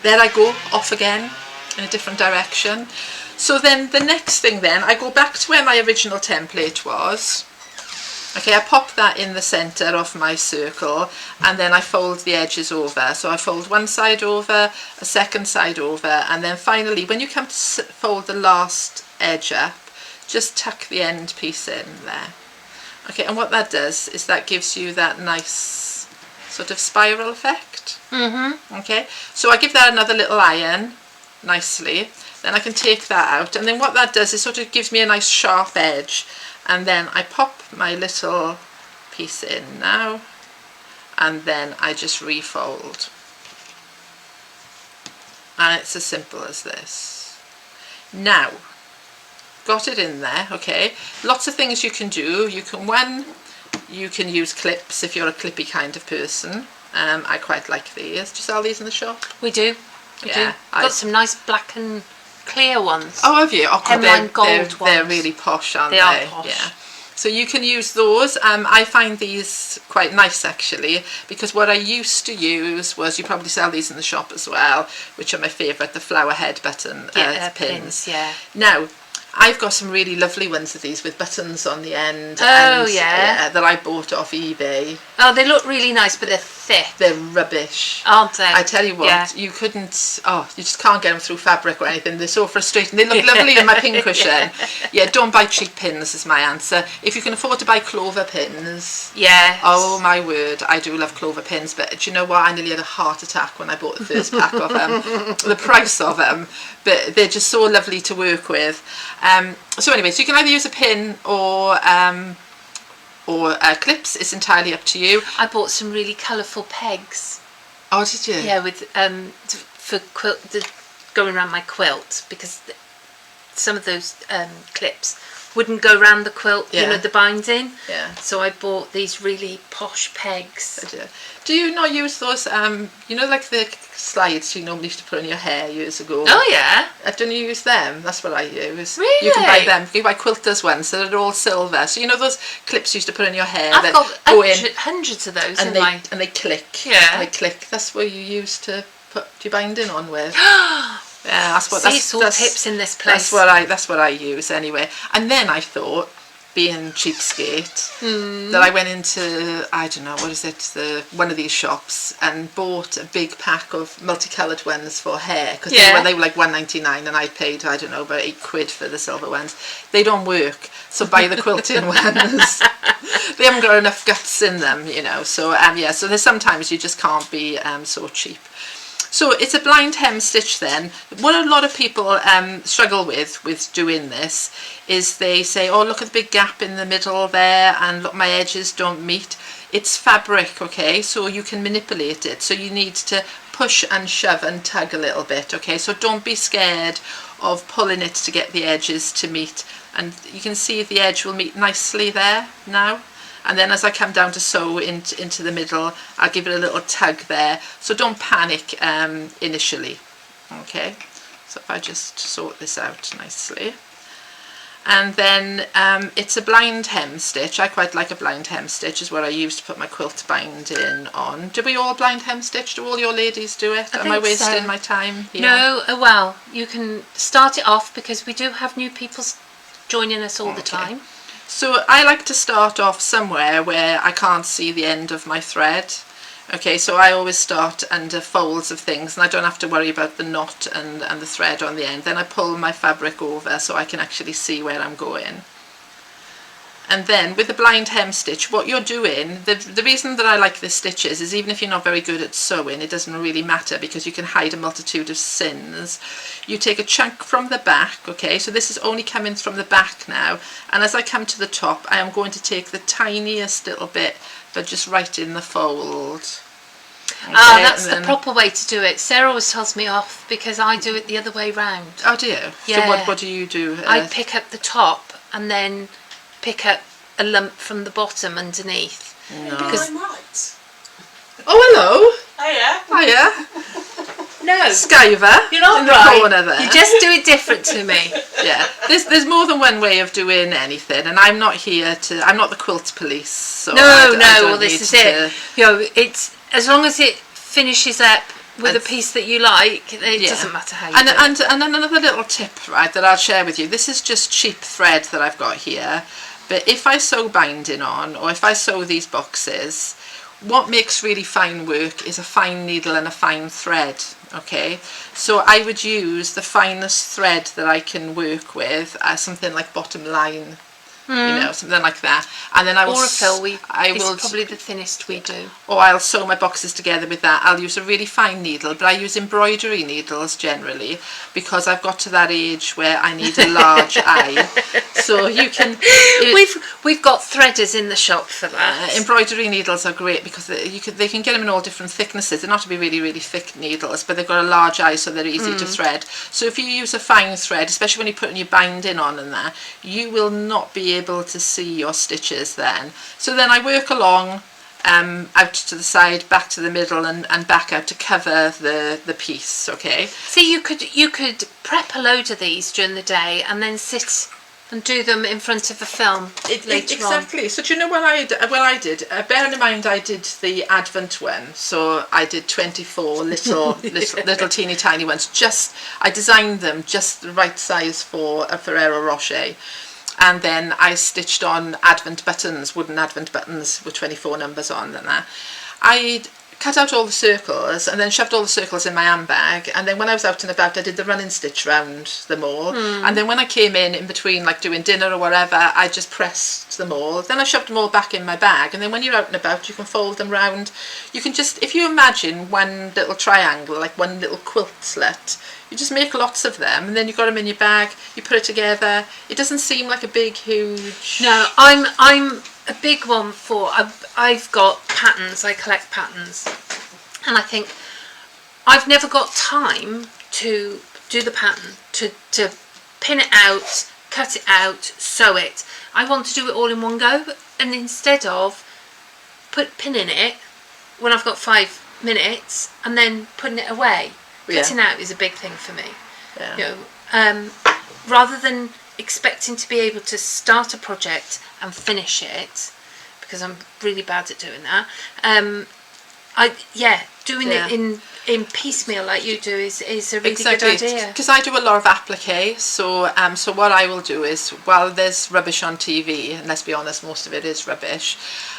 There I go, off again in a different direction. So then the next thing, then I go back to where my original template was. Okay, I pop that in the centre of my circle, and then I fold the edges over. So I fold one side over, a second side over, and then finally when you come to fold the last edge up, just tuck the end piece in there. Okay, and what that does is that gives you that nice sort of spiral effect. Okay, so I give that another little iron nicely, then I can take that out, and then what that does is sort of gives me a nice sharp edge. And then I pop my little piece in now, and then I just refold. And it's as simple as this. Now, got it in there, okay. Lots of things you can do. You can you can use clips if you're a clippy kind of person. I quite like these. Do you sell these in the shop? We do. We do. Got some nice black and clear ones. Oh, have you? Oh, Hemline gold ones. They're really posh, aren't they? They are posh. Yeah. So you can use those. I find these quite nice actually, because what I used to use was, you probably sell these in the shop as well, which are my favourite, the flower head button pins. Yeah. Now, I've got some really lovely ones of these with buttons on the end. Oh, yeah. That I bought off eBay. Oh, they look really nice, but they're thick. They're rubbish. Aren't they? I tell you what, you couldn't, you just can't get them through fabric or anything. They're so frustrating. They look lovely in my pincushion. Yeah, don't buy cheap pins is my answer. If you can afford to buy clover pins. Yeah. Oh my word, I do love clover pins, but do you know what? I nearly had a heart attack when I bought the first pack of them. The price of them, but they're just so lovely to work with. So anyway, so you can either use a pin or clips. It's entirely up to you. I bought some really colourful pegs. Oh, did you? Yeah, with for going around my quilt, because some of those clips wouldn't go around the quilt, you know, the binding. Yeah. So I bought these really posh pegs. Do you not use those, you know, like the slides you normally used to put in your hair years ago? Oh, yeah. Don't you use them? That's what I use. Really? You can buy them. You can buy quilters ones, so they're all silver. So you know those clips you used to put in your hair? I've got hundreds of those and they click. Yeah. And they click. That's what you use to put your binding on with. Yeah, that's all tips in this place. That's what I use anyway. And then I thought, being cheapskate, that I went into, I don't know, what is it, one of these shops and bought a big pack of multicoloured ones for hair, because they were like $1.99 and I paid, I don't know, about £8 for the silver ones. They don't work, so buy the quilting ones. They haven't got enough guts in them, you know. So so there's sometimes you just can't be so cheap. So it's a blind hem stitch then. What a lot of people struggle with doing this is they say, oh, look at the big gap in the middle there, and look, my edges don't meet. It's fabric, okay, so you can manipulate it. So you need to push and shove and tug a little bit, okay? So don't be scared of pulling it to get the edges to meet. And you can see the edge will meet nicely there now. And then as I come down to sew into the middle, I'll give it a little tug there. So don't panic initially. Okay, so if I just sort this out nicely. And then it's a blind hem stitch. I quite like a blind hem stitch, is what I use to put my quilt binding on. Do we all blind hem stitch? Do all your ladies do it? Am I wasting my time here? No, well, you can start it off, because we do have new people joining us all the time. So I like to start off somewhere where I can't see the end of my thread. Okay, so I always start under folds of things, and I don't have to worry about the knot and the thread on the end. Then I pull my fabric over so I can actually see where I'm going. And then with the blind hem stitch, what you're doing, the reason that I like this stitch is even if you're not very good at sewing, it doesn't really matter, because you can hide a multitude of sins. You take a chunk from the back, okay, so this is only coming from the back now, and as I come to the top, I am going to take the tiniest little bit, but just right in the fold. Okay, that's the proper way to do it. Sarah always tells me off because I do it the other way round. Oh, do you? Yeah. So what do you do? I pick up the top and then pick up a lump from the bottom underneath. No. Because I'm right. Oh, hello. Hiya. no, Skiver. you're not in the right. corner there. You just do it different to me. Yeah, there's more than one way of doing anything, and I'm not here to. I'm not the quilt police. So I don't well, this is need it. You know, it's as long as it finishes up with a piece that you like, it doesn't matter how you do it. And another little tip, right, that I'll share with you. This is just cheap thread that I've got here, but if I sew binding on, or if I sew these boxes, what makes really fine work is a fine needle and a fine thread. Okay, so I would use the finest thread that I can work with, something like bottom line, you know, something like that, and then I will. Or a fill. It's probably the thinnest we do. Or I'll sew my boxes together with that. I'll use a really fine needle, but I use embroidery needles generally, because I've got to that age where I need a large eye. So you can... We've got threaders in the shop for that. Embroidery needles are great because they can get them in all different thicknesses. They're not to be really, really thick needles, but they've got a large eye, so they're easy to thread. So if you use a fine thread, especially when you're putting your binding on and that, you will not be able to see your stitches then. So then I work along out to the side, back to the middle, and back out to cover the piece. Okay. See, you could prep a load of these during the day and then sit and do them in front of a film later exactly. on. So do you know what I did? Bearing in mind I did the Advent one, so I did 24 little teeny tiny ones. I designed them just the right size for a Ferrero Rocher. And then I stitched on Advent buttons, wooden Advent buttons with 24 numbers on and that. I cut out all the circles and then shoved all the circles in my handbag, and then when I was out and about I did the running stitch round them all, and then when I came in between, like doing dinner or whatever, I just pressed them all, then I shoved them all back in my bag, and then when you're out and about you can fold them round. You can just, if you imagine one little triangle, like one little quilt slit, you just make lots of them and then you've got them in your bag, you put it together. It doesn't seem like a big huge... No, I'm a big one for... I've got patterns, I collect patterns, and I think I've never got time to do the pattern, to pin it out, cut it out, sew it. I want to do it all in one go, and instead of pinning it when I've got 5 minutes and then putting it away, cutting out is a big thing for me. Yeah. You know, rather than expecting to be able to start a project and finish it, because I'm really bad at doing that. Doing it in piecemeal like you do is a really good idea. Because I do a lot of applique, so what I will do is, while there's rubbish on TV, and let's be honest, most of it is rubbish,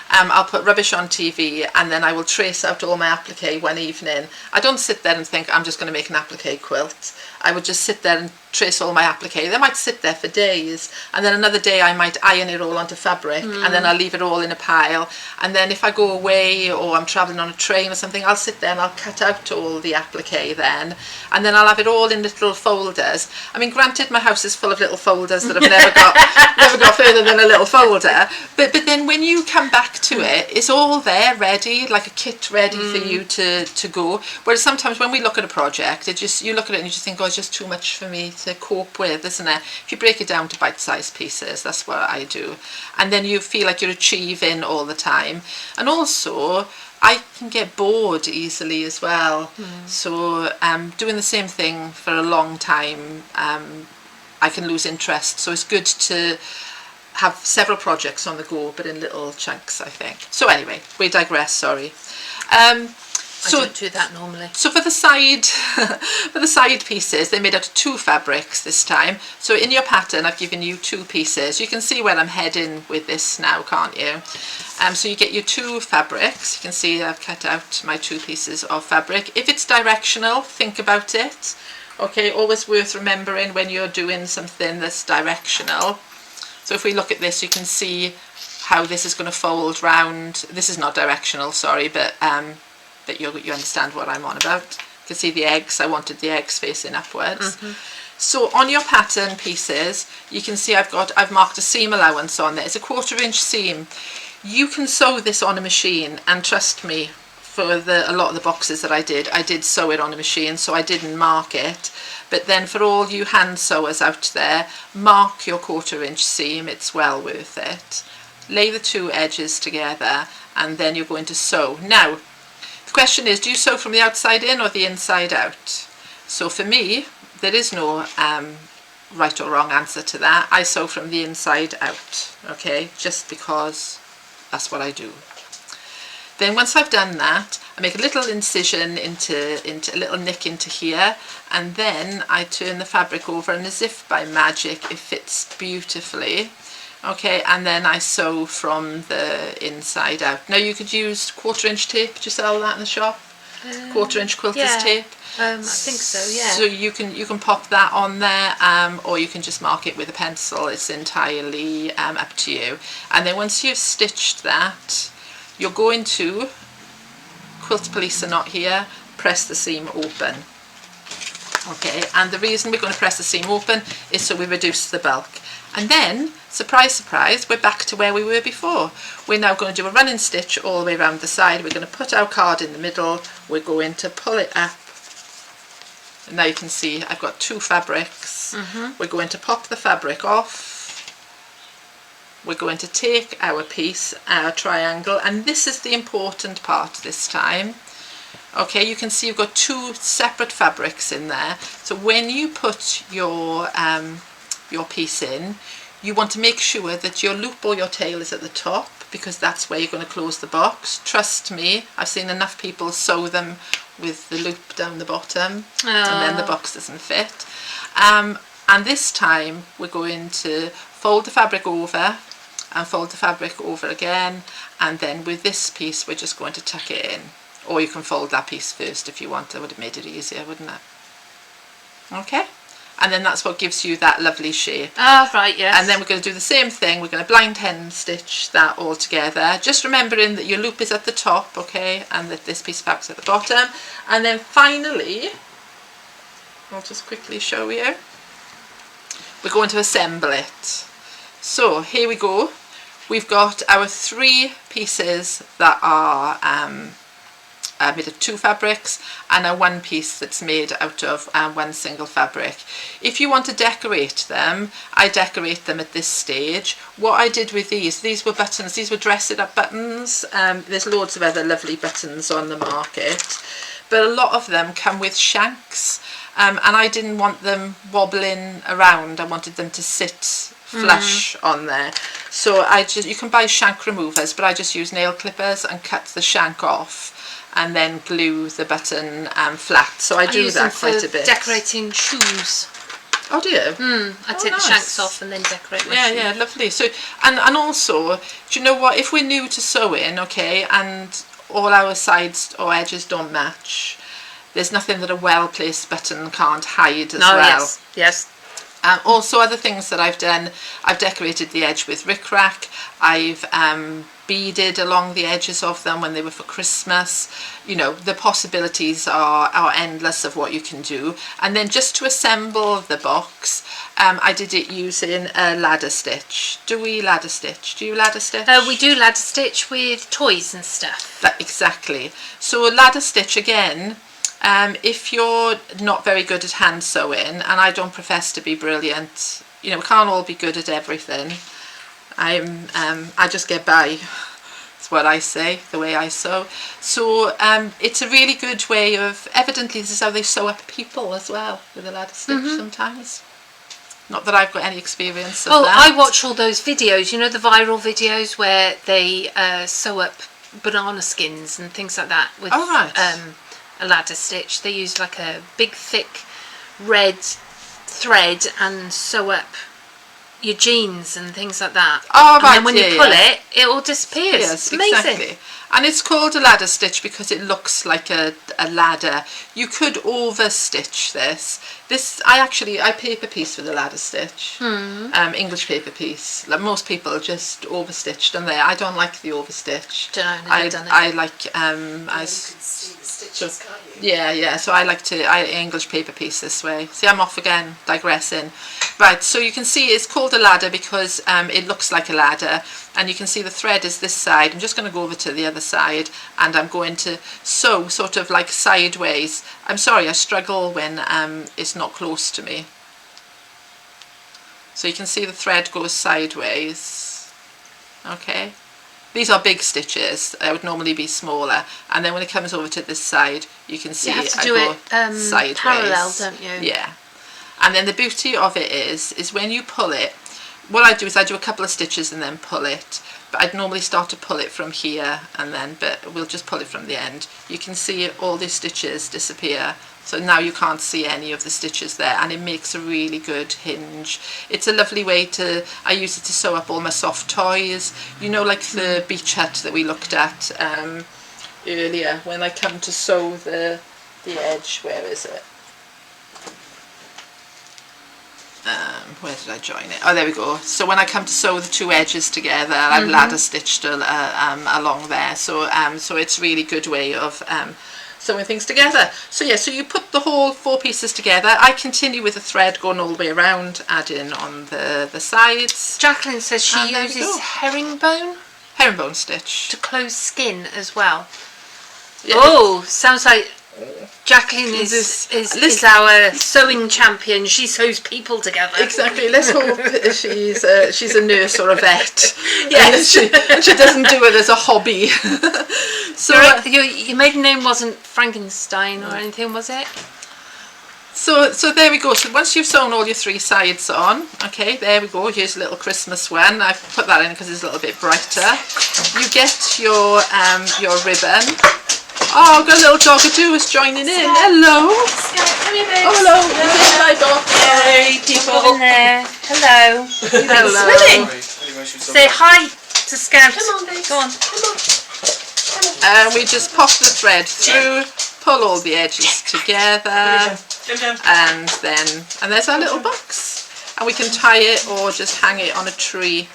I'll put rubbish on TV and then I will trace out all my applique one evening. I don't sit there and think I'm just going to make an applique quilt. I would just sit there and trace all my applique. They might sit there for days, and then another day I might iron it all onto fabric, and then I'll leave it all in a pile, and then if I go away or I'm travelling on a train or something, I'll sit there and I'll cut out all the applique then, and then I'll have it all in little folders. I mean, granted, my house is full of little folders that have never got further than a little folder, but then when you come back to it, it's all there ready, like a kit ready for you to go. Whereas sometimes when we look at a project, you look at it and you just think, oh, it's just too much for me to cope with, isn't it? If you break it down to bite-sized pieces, that's what I do, and then you feel like you're achieving all the time. And also I can get bored easily as well, so doing the same thing for a long time, I can lose interest, so it's good to have several projects on the go, but in little chunks, I think. So anyway, we digress, sorry. I don't do that normally. So for the side pieces, they're made out of 2 fabrics this time. So in your pattern, I've given you 2 pieces. You can see where I'm heading with this now, can't you? So you get your 2 fabrics. You can see I've cut out my 2 pieces of fabric. If it's directional, think about it. Okay, always worth remembering when you're doing something that's directional. So if we look at this, you can see how this is going to fold round. This is not directional, sorry, but you understand what I'm on about. You can see the eggs. I wanted the eggs facing upwards. So on your pattern pieces, you can see I've marked a seam allowance on there. It's a 1/4 inch seam. You can sew this on a machine, and trust me, for a lot of the boxes that I did sew it on a machine, so I didn't mark it. But then for all you hand sewers out there, mark your 1/4 inch seam. It's well worth it. Lay the 2 edges together, and then you're going to sew. Now, the question is, do you sew from the outside in or the inside out? So for me, there is no right or wrong answer to that. I sew from the inside out, okay, just because that's what I do. Then once I've done that, I make a little incision into a little nick into here, and then I turn the fabric over, and as if by magic it fits beautifully. Okay, and then I sew from the inside out. Now you could use 1/4 inch tape. Do you sell that in the shop? 1/4 inch quilter's tape. I think so, yeah. So you can pop that on there, or you can just mark it with a pencil. It's entirely up to you. And then once you've stitched that, you're going to, quilt police are not here, press the seam open. Okay, and the reason we're going to press the seam open is so we reduce the bulk. And then, surprise, surprise, we're back to where we were before. We're now going to do a running stitch all the way around the side. We're going to put our card in the middle. We're going to pull it up. And now you can see I've got 2 fabrics. We're going to pop the fabric off. We're going to take our piece, our triangle, and this is the important part this time. Okay, you can see you've got 2 separate fabrics in there. So when you put your piece in, you want to make sure that your loop or your tail is at the top, because that's where you're going to close the box. Trust me, I've seen enough people sew them with the loop down the bottom and then the box doesn't fit. And this time we're going to fold the fabric over and fold the fabric over again, and then with this piece we're just going to tuck it in. Or you can fold that piece first if you want. That would have made it easier, wouldn't it? Okay, and then that's what gives you that lovely shape. Ah, right, yes. And then we're going to do the same thing. We're going to blind hen stitch that all together, just remembering that your loop is at the top, okay, and that this piece of fabric's at the bottom. And then finally, I'll just quickly show you, we're going to assemble it. So here we go. We've got our 3 pieces that are made of 2 fabrics, and a 1 piece that's made out of 1 single fabric. If you want to decorate them, I decorate them at this stage. What I did with these were buttons. These were dressed up buttons. There's loads of other lovely buttons on the market, but a lot of them come with shanks, and I didn't want them wobbling around. I wanted them to sit flush on there. So you can buy shank removers, but I just use nail clippers and cut the shank off and then glue the button flat. So I do that quite a bit. Decorating shoes. Oh, do you? I take the shanks off and then decorate my shoes. Yeah, lovely. So and also, do you know what? If we're new to sewing, okay, and all our sides or edges don't match, there's nothing that a well-placed button can't hide as well. Yes. Also, other things that I've done, I've decorated the edge with rickrack. I've beaded along the edges of them when they were for Christmas. You know, the possibilities are endless of what you can do. And then just to assemble the box, I did it using a ladder stitch. Do we ladder stitch? Do you ladder stitch? We do ladder stitch with toys and stuff. Exactly. So a ladder stitch again. If you're not very good at hand sewing, and I don't profess to be brilliant, you know, we can't all be good at everything. I just get by. That's what I say, the way I sew. So it's a really good way of, evidently this is how they sew up people as well, with a ladder stitch sometimes. Not that I've got any experience of that. I watch all those videos, you know, the viral videos where they sew up banana skins and things like that with a ladder stitch. They use like a big thick red thread and sew up your jeans and things like that. Oh, right. And then when you pull it, it all disappears. Yes, it's amazing. Exactly. And it's called a ladder stitch because it looks like a ladder. You could over stitch this. I paper piece with a ladder stitch. English paper piece. Like most people just over stitched on there. I don't like the over stitch. I like stitches, can't you? Yeah, so I like to English paper piece this way. See, I'm off again, digressing. Right, so you can see it's called a ladder because it looks like a ladder, and you can see the thread is this side. I'm just going to go over to the other side, and I'm going to sew sort of like sideways. I'm sorry, I struggle when it's not close to me. So you can see the thread goes sideways. Okay. These are big stitches. They would normally be smaller, and then when it comes over to this side, you can see you have to do it sideways. Parallel, don't you? Yeah. And then the beauty of it is when you pull it, what I do is I do a couple of stitches and then pull it. But I'd normally start to pull it from here, and then but we'll just pull it from the end. You can see all these stitches disappear. So now you can't see any of the stitches there, and it makes a really good hinge. It's a lovely way I use it to sew up all my soft toys. You know, like the beach hut that we looked at earlier, when I come to sew the edge. Where is it? Where did I join it? Oh, there we go. So when I come to sew the 2 edges together, I've ladder stitched along there. So it's a really good way of sewing things together. So yeah, so you put the whole 4 pieces together. I continue with the thread going all the way around, adding on the sides. Jacqueline says she uses herringbone stitch to close skin as well. Yeah. Oh, sounds like Jacqueline is our sewing champion. She sews people together. Exactly. Let's hope she's a nurse or a vet. Yes. And she doesn't do it as a hobby. So your maiden name wasn't Frankenstein or anything, was it? So there we go. So once you've sewn all your 3 sides on, okay, there we go. Here's a little Christmas one. I've put that in because it's a little bit brighter. You get your ribbon. Oh, I've got a little doggadoo is joining in. Hello. Come here, babe. Oh, hello. You in my box? Hey, people in there. Hello. Hello. Swimming. Say hi to Scout. Come on, babe. Go on. And we just pop the thread through, pull all the edges together, and there's our little box. And we can tie it or just hang it on a tree.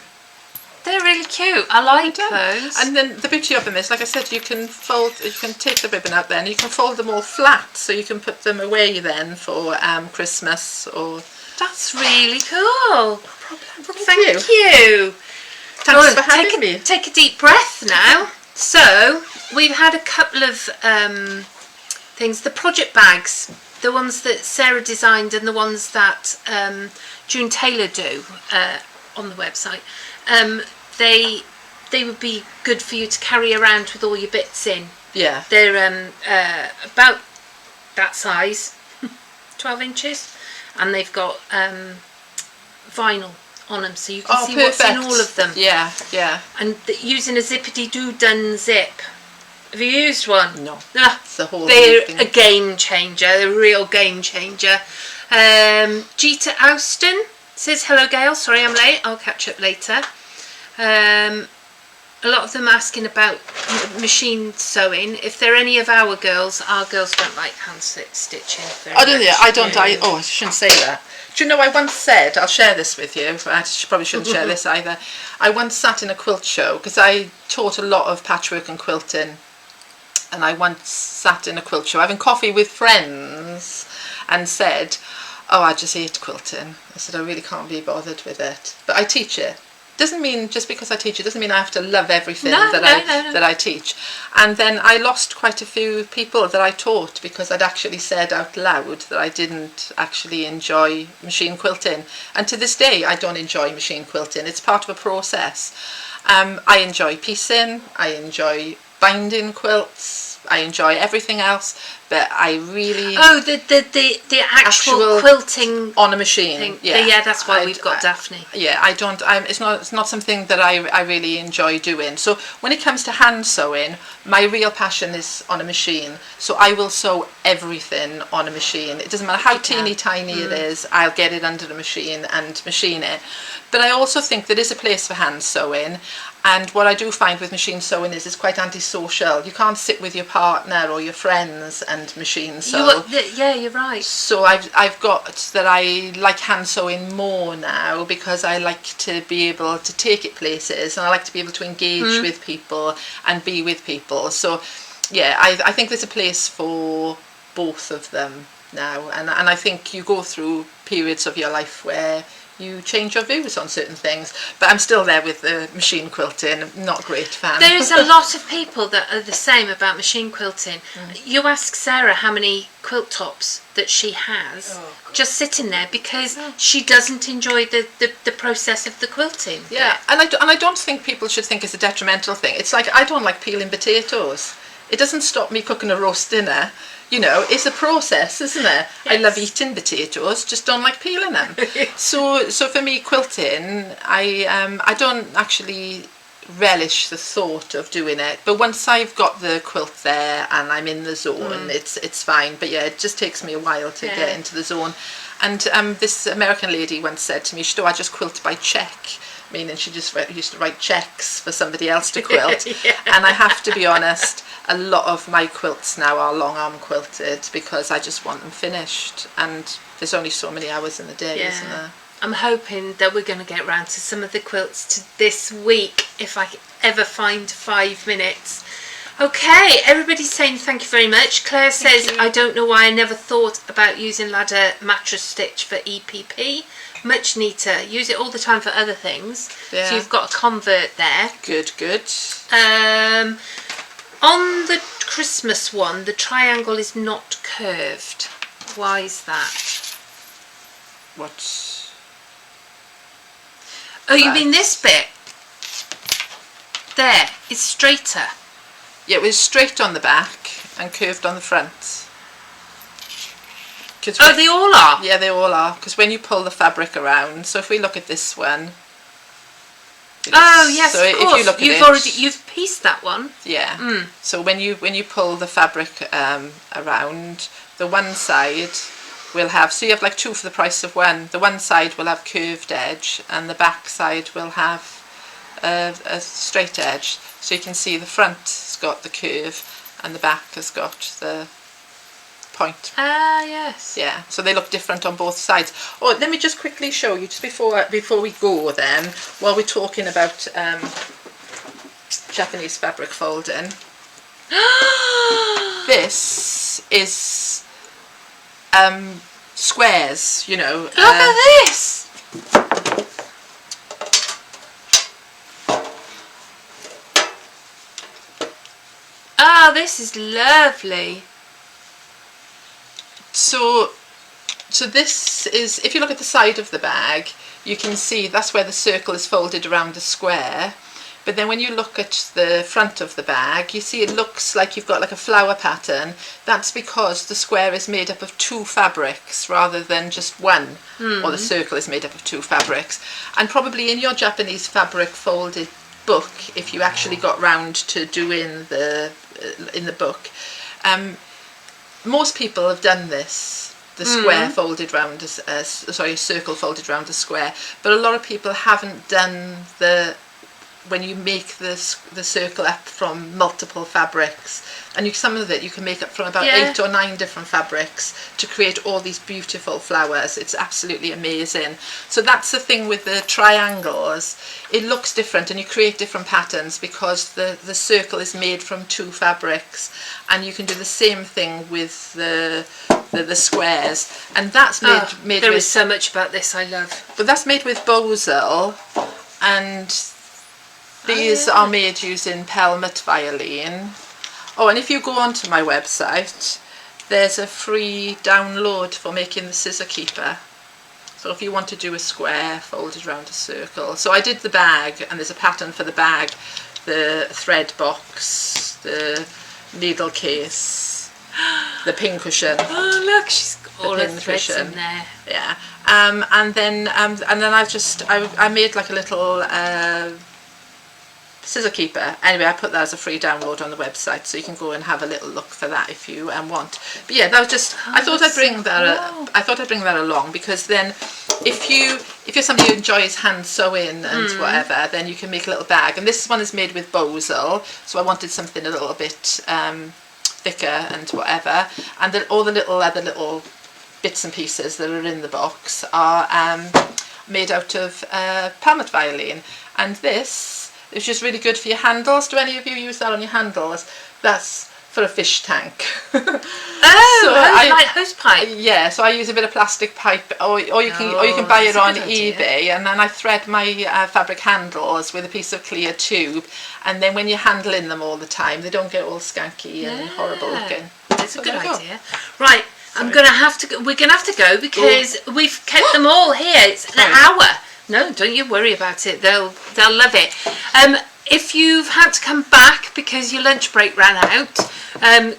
They're really cute. I like those. And then the beauty of them is, like I said, you can take the ribbon out then, you can fold them all flat, so you can put them away then for Christmas or... That's really cool. Thank you. Thanks for having me. Take a deep breath now. So, we've had a couple of things. The project bags, the ones that Sarah designed and the ones that June Taylor do on the website. They would be good for you to carry around with all your bits in. Yeah. They're about that size, 12 inches, and they've got vinyl on them, so you can see what's in all of them. Yeah, yeah. And using a zippity-doo-dun zip. Have you used one? No. It's the whole they're thing. A game changer, a real game changer. Jeeta Austin says, hello Gail, sorry I'm late, I'll catch up later. A lot of them asking about machine sewing. If they're any of our girls don't like hand stitching very much. Don't you? I don't. I shouldn't say that. Do you know, I once said, I'll share this with you, I probably shouldn't share this either. I once sat in a quilt show, because I taught a lot of patchwork and quilting, and I once sat in a quilt show having coffee with friends and said, oh, I just hate quilting. I said, I really can't be bothered with it. But I teach it. Doesn't mean, just because I teach it, doesn't mean I have to love everything that I teach. And then I lost quite a few people that I taught because I'd actually said out loud that I didn't actually enjoy machine quilting. And to this day, I don't enjoy machine quilting. It's part of a process. I enjoy piecing, I enjoy binding quilts, I enjoy everything else, but I really... Oh, the actual quilting on a machine thing. Yeah, that's why we've got Daphne. Yeah, I don't. It's not something that I really enjoy doing. So when it comes to hand sewing, my real passion is on a machine. So I will sew everything on a machine. It doesn't matter how teeny tiny it is. I'll get it under the machine and machine it. But I also think there is a place for hand sewing. And what I do find with machine sewing is it's quite antisocial. You can't sit with your partner or your friends and machine sew. Yeah, you're right. So I've got that I like hand sewing more now because I like to be able to take it places and I like to be able to engage with people and be with people. So yeah, I think there's a place for both of them now. And I think you go through periods of your life where you change your views on certain things, but I'm still there with the machine quilting. I'm not a great fan. There's a lot of people that are the same about machine quilting. You ask Sarah how many quilt tops that she has just sitting there because she doesn't enjoy the process of the quilting. Yeah, and I don't think people should think it's a detrimental thing. It's like I don't like peeling potatoes. It doesn't stop me cooking a roast dinner. You know, it's a process, isn't it? Yes. I love eating potatoes, just don't like peeling them. So for me, quilting, I don't actually relish the thought of doing it. But once I've got the quilt there and I'm in the zone, it's fine. But yeah, it just takes me a while to get into the zone. And this American lady once said to me, I just quilt by check. Meaning she just used to write checks for somebody else to quilt. And I have to be honest, a lot of my quilts now are long arm quilted because I just want them finished, and there's only so many hours in the day, isn't there? I'm hoping that we're going to get around to some of the quilts this week if I ever find 5 minutes. Okay, everybody's saying thank you very much. Claire says, I don't know why I never thought about using ladder mattress stitch for EPP. Much neater. Use it all the time for other things. Yeah. So you've got a convert there. Good. On the Christmas one, the triangle is not curved. Why is that? What? Oh, you mean this bit? There, it's straighter. Yeah, it was straight on the back and curved on the front. Oh, they all are? Yeah, they all are. Because when you pull the fabric around, so if we look at this one. Oh, yes, so of course. If you look at You've pieced that one. Yeah. So when you pull the fabric around, the one side will have, so you have like two for the price of one. The one side will have curved edge and the back side will have a straight edge. So you can see the front's got the curve and the back has got the point. Ah, yes. Yeah, so they look different on both sides. Oh, let me just quickly show you, just before we go then, while we're talking about Japanese fabric folding. This is squares, you know. Look at this! Ah, this is lovely. So this is, if you look at the side of the bag, you can see that's where the circle is folded around the square. But then when you look at the front of the bag, you see it looks like you've got like a flower pattern. That's because the square is made up of two fabrics rather than just one, or the circle is made up of two fabrics. And probably in your Japanese fabric folded book, if you actually got round to doing in the book, most people have done this, the square folded round, a circle folded round a square, but a lot of people haven't done when you make the circle up from multiple fabrics, and some of it you can make up from about 8 or 9 different fabrics to create all these beautiful flowers. It's absolutely amazing. So that's the thing with the triangles, it looks different and you create different patterns because the circle is made from 2 fabrics, and you can do the same thing with the squares, and that's made there with, is so much about this I love. but that's made with Bosal, and these are made using pelmet violin. Oh, and if you go onto my website, there's a free download for making the scissor keeper. So if you want to do a square folded around a circle. So I did the bag, and there's a pattern for the bag, the thread box, the needle case, the pin cushion. Oh look, she's got all the threads cushion in there. Yeah. And then I made like a little scissor keeper. Anyway, I put that as a free download on the website, so you can go and have a little look for that if you want. But yeah, that was just, I thought I'd bring that along, because then if you're somebody who enjoys hand sewing and whatever, then you can make a little bag. And this one is made with Bosal, so I wanted something a little bit thicker and whatever. And then all the other little bits and pieces that are in the box are made out of pelmet violin. And this is just really good for your handles. Do any of you use that on your handles? That's for a fish tank. Like hose pipe. Yeah, so I use a bit of plastic pipe, or you can buy it on eBay, and then I thread my fabric handles with a piece of clear tube, and then when you're handling them all the time, they don't get all skanky and horrible looking. That's a good idea. Right, we're gonna have to go because we've kept them all here. It's an hour. No, don't you worry about it. They'll love it. If you've had to come back because your lunch break ran out,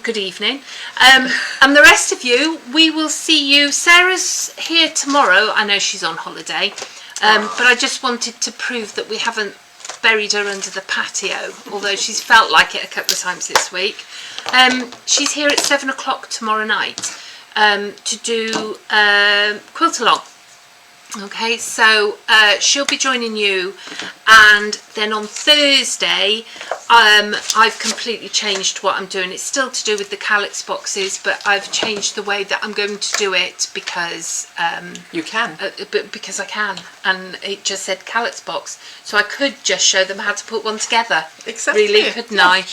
good evening. And the rest of you, we will see you. Sarah's here tomorrow. I know she's on holiday, but I just wanted to prove that we haven't buried her under the patio, although she's felt like it a couple of times this week. She's here at 7 o'clock tomorrow night to do quilt along. Okay, so she'll be joining you, and then on Thursday I've completely changed what I'm doing. It's still to do with the calyx boxes, but I've changed the way that I'm going to do it because you can, but because I can, and it just said calyx box, so I could just show them how to put one together. Exactly. Really, couldn't I?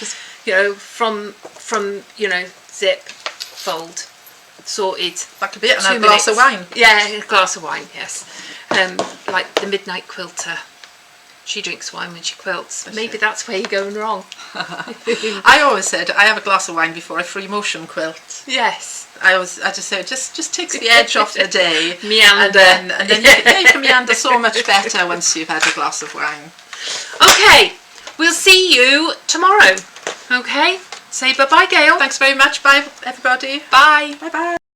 you know, from you know, zip, fold, sorted. That could be it, and a glass of wine. Yeah, a glass of wine, yes. Like the midnight quilter. She drinks wine when she quilts. Maybe that's where you're going wrong. I always said I have a glass of wine before I free motion quilt. Yes. I just say it just takes the edge off the day. Meander. And then you can meander so much better once you've had a glass of wine. Okay, we'll see you tomorrow. Okay, say bye-bye, Gail. Thanks very much. Bye, everybody. Bye. Bye-bye.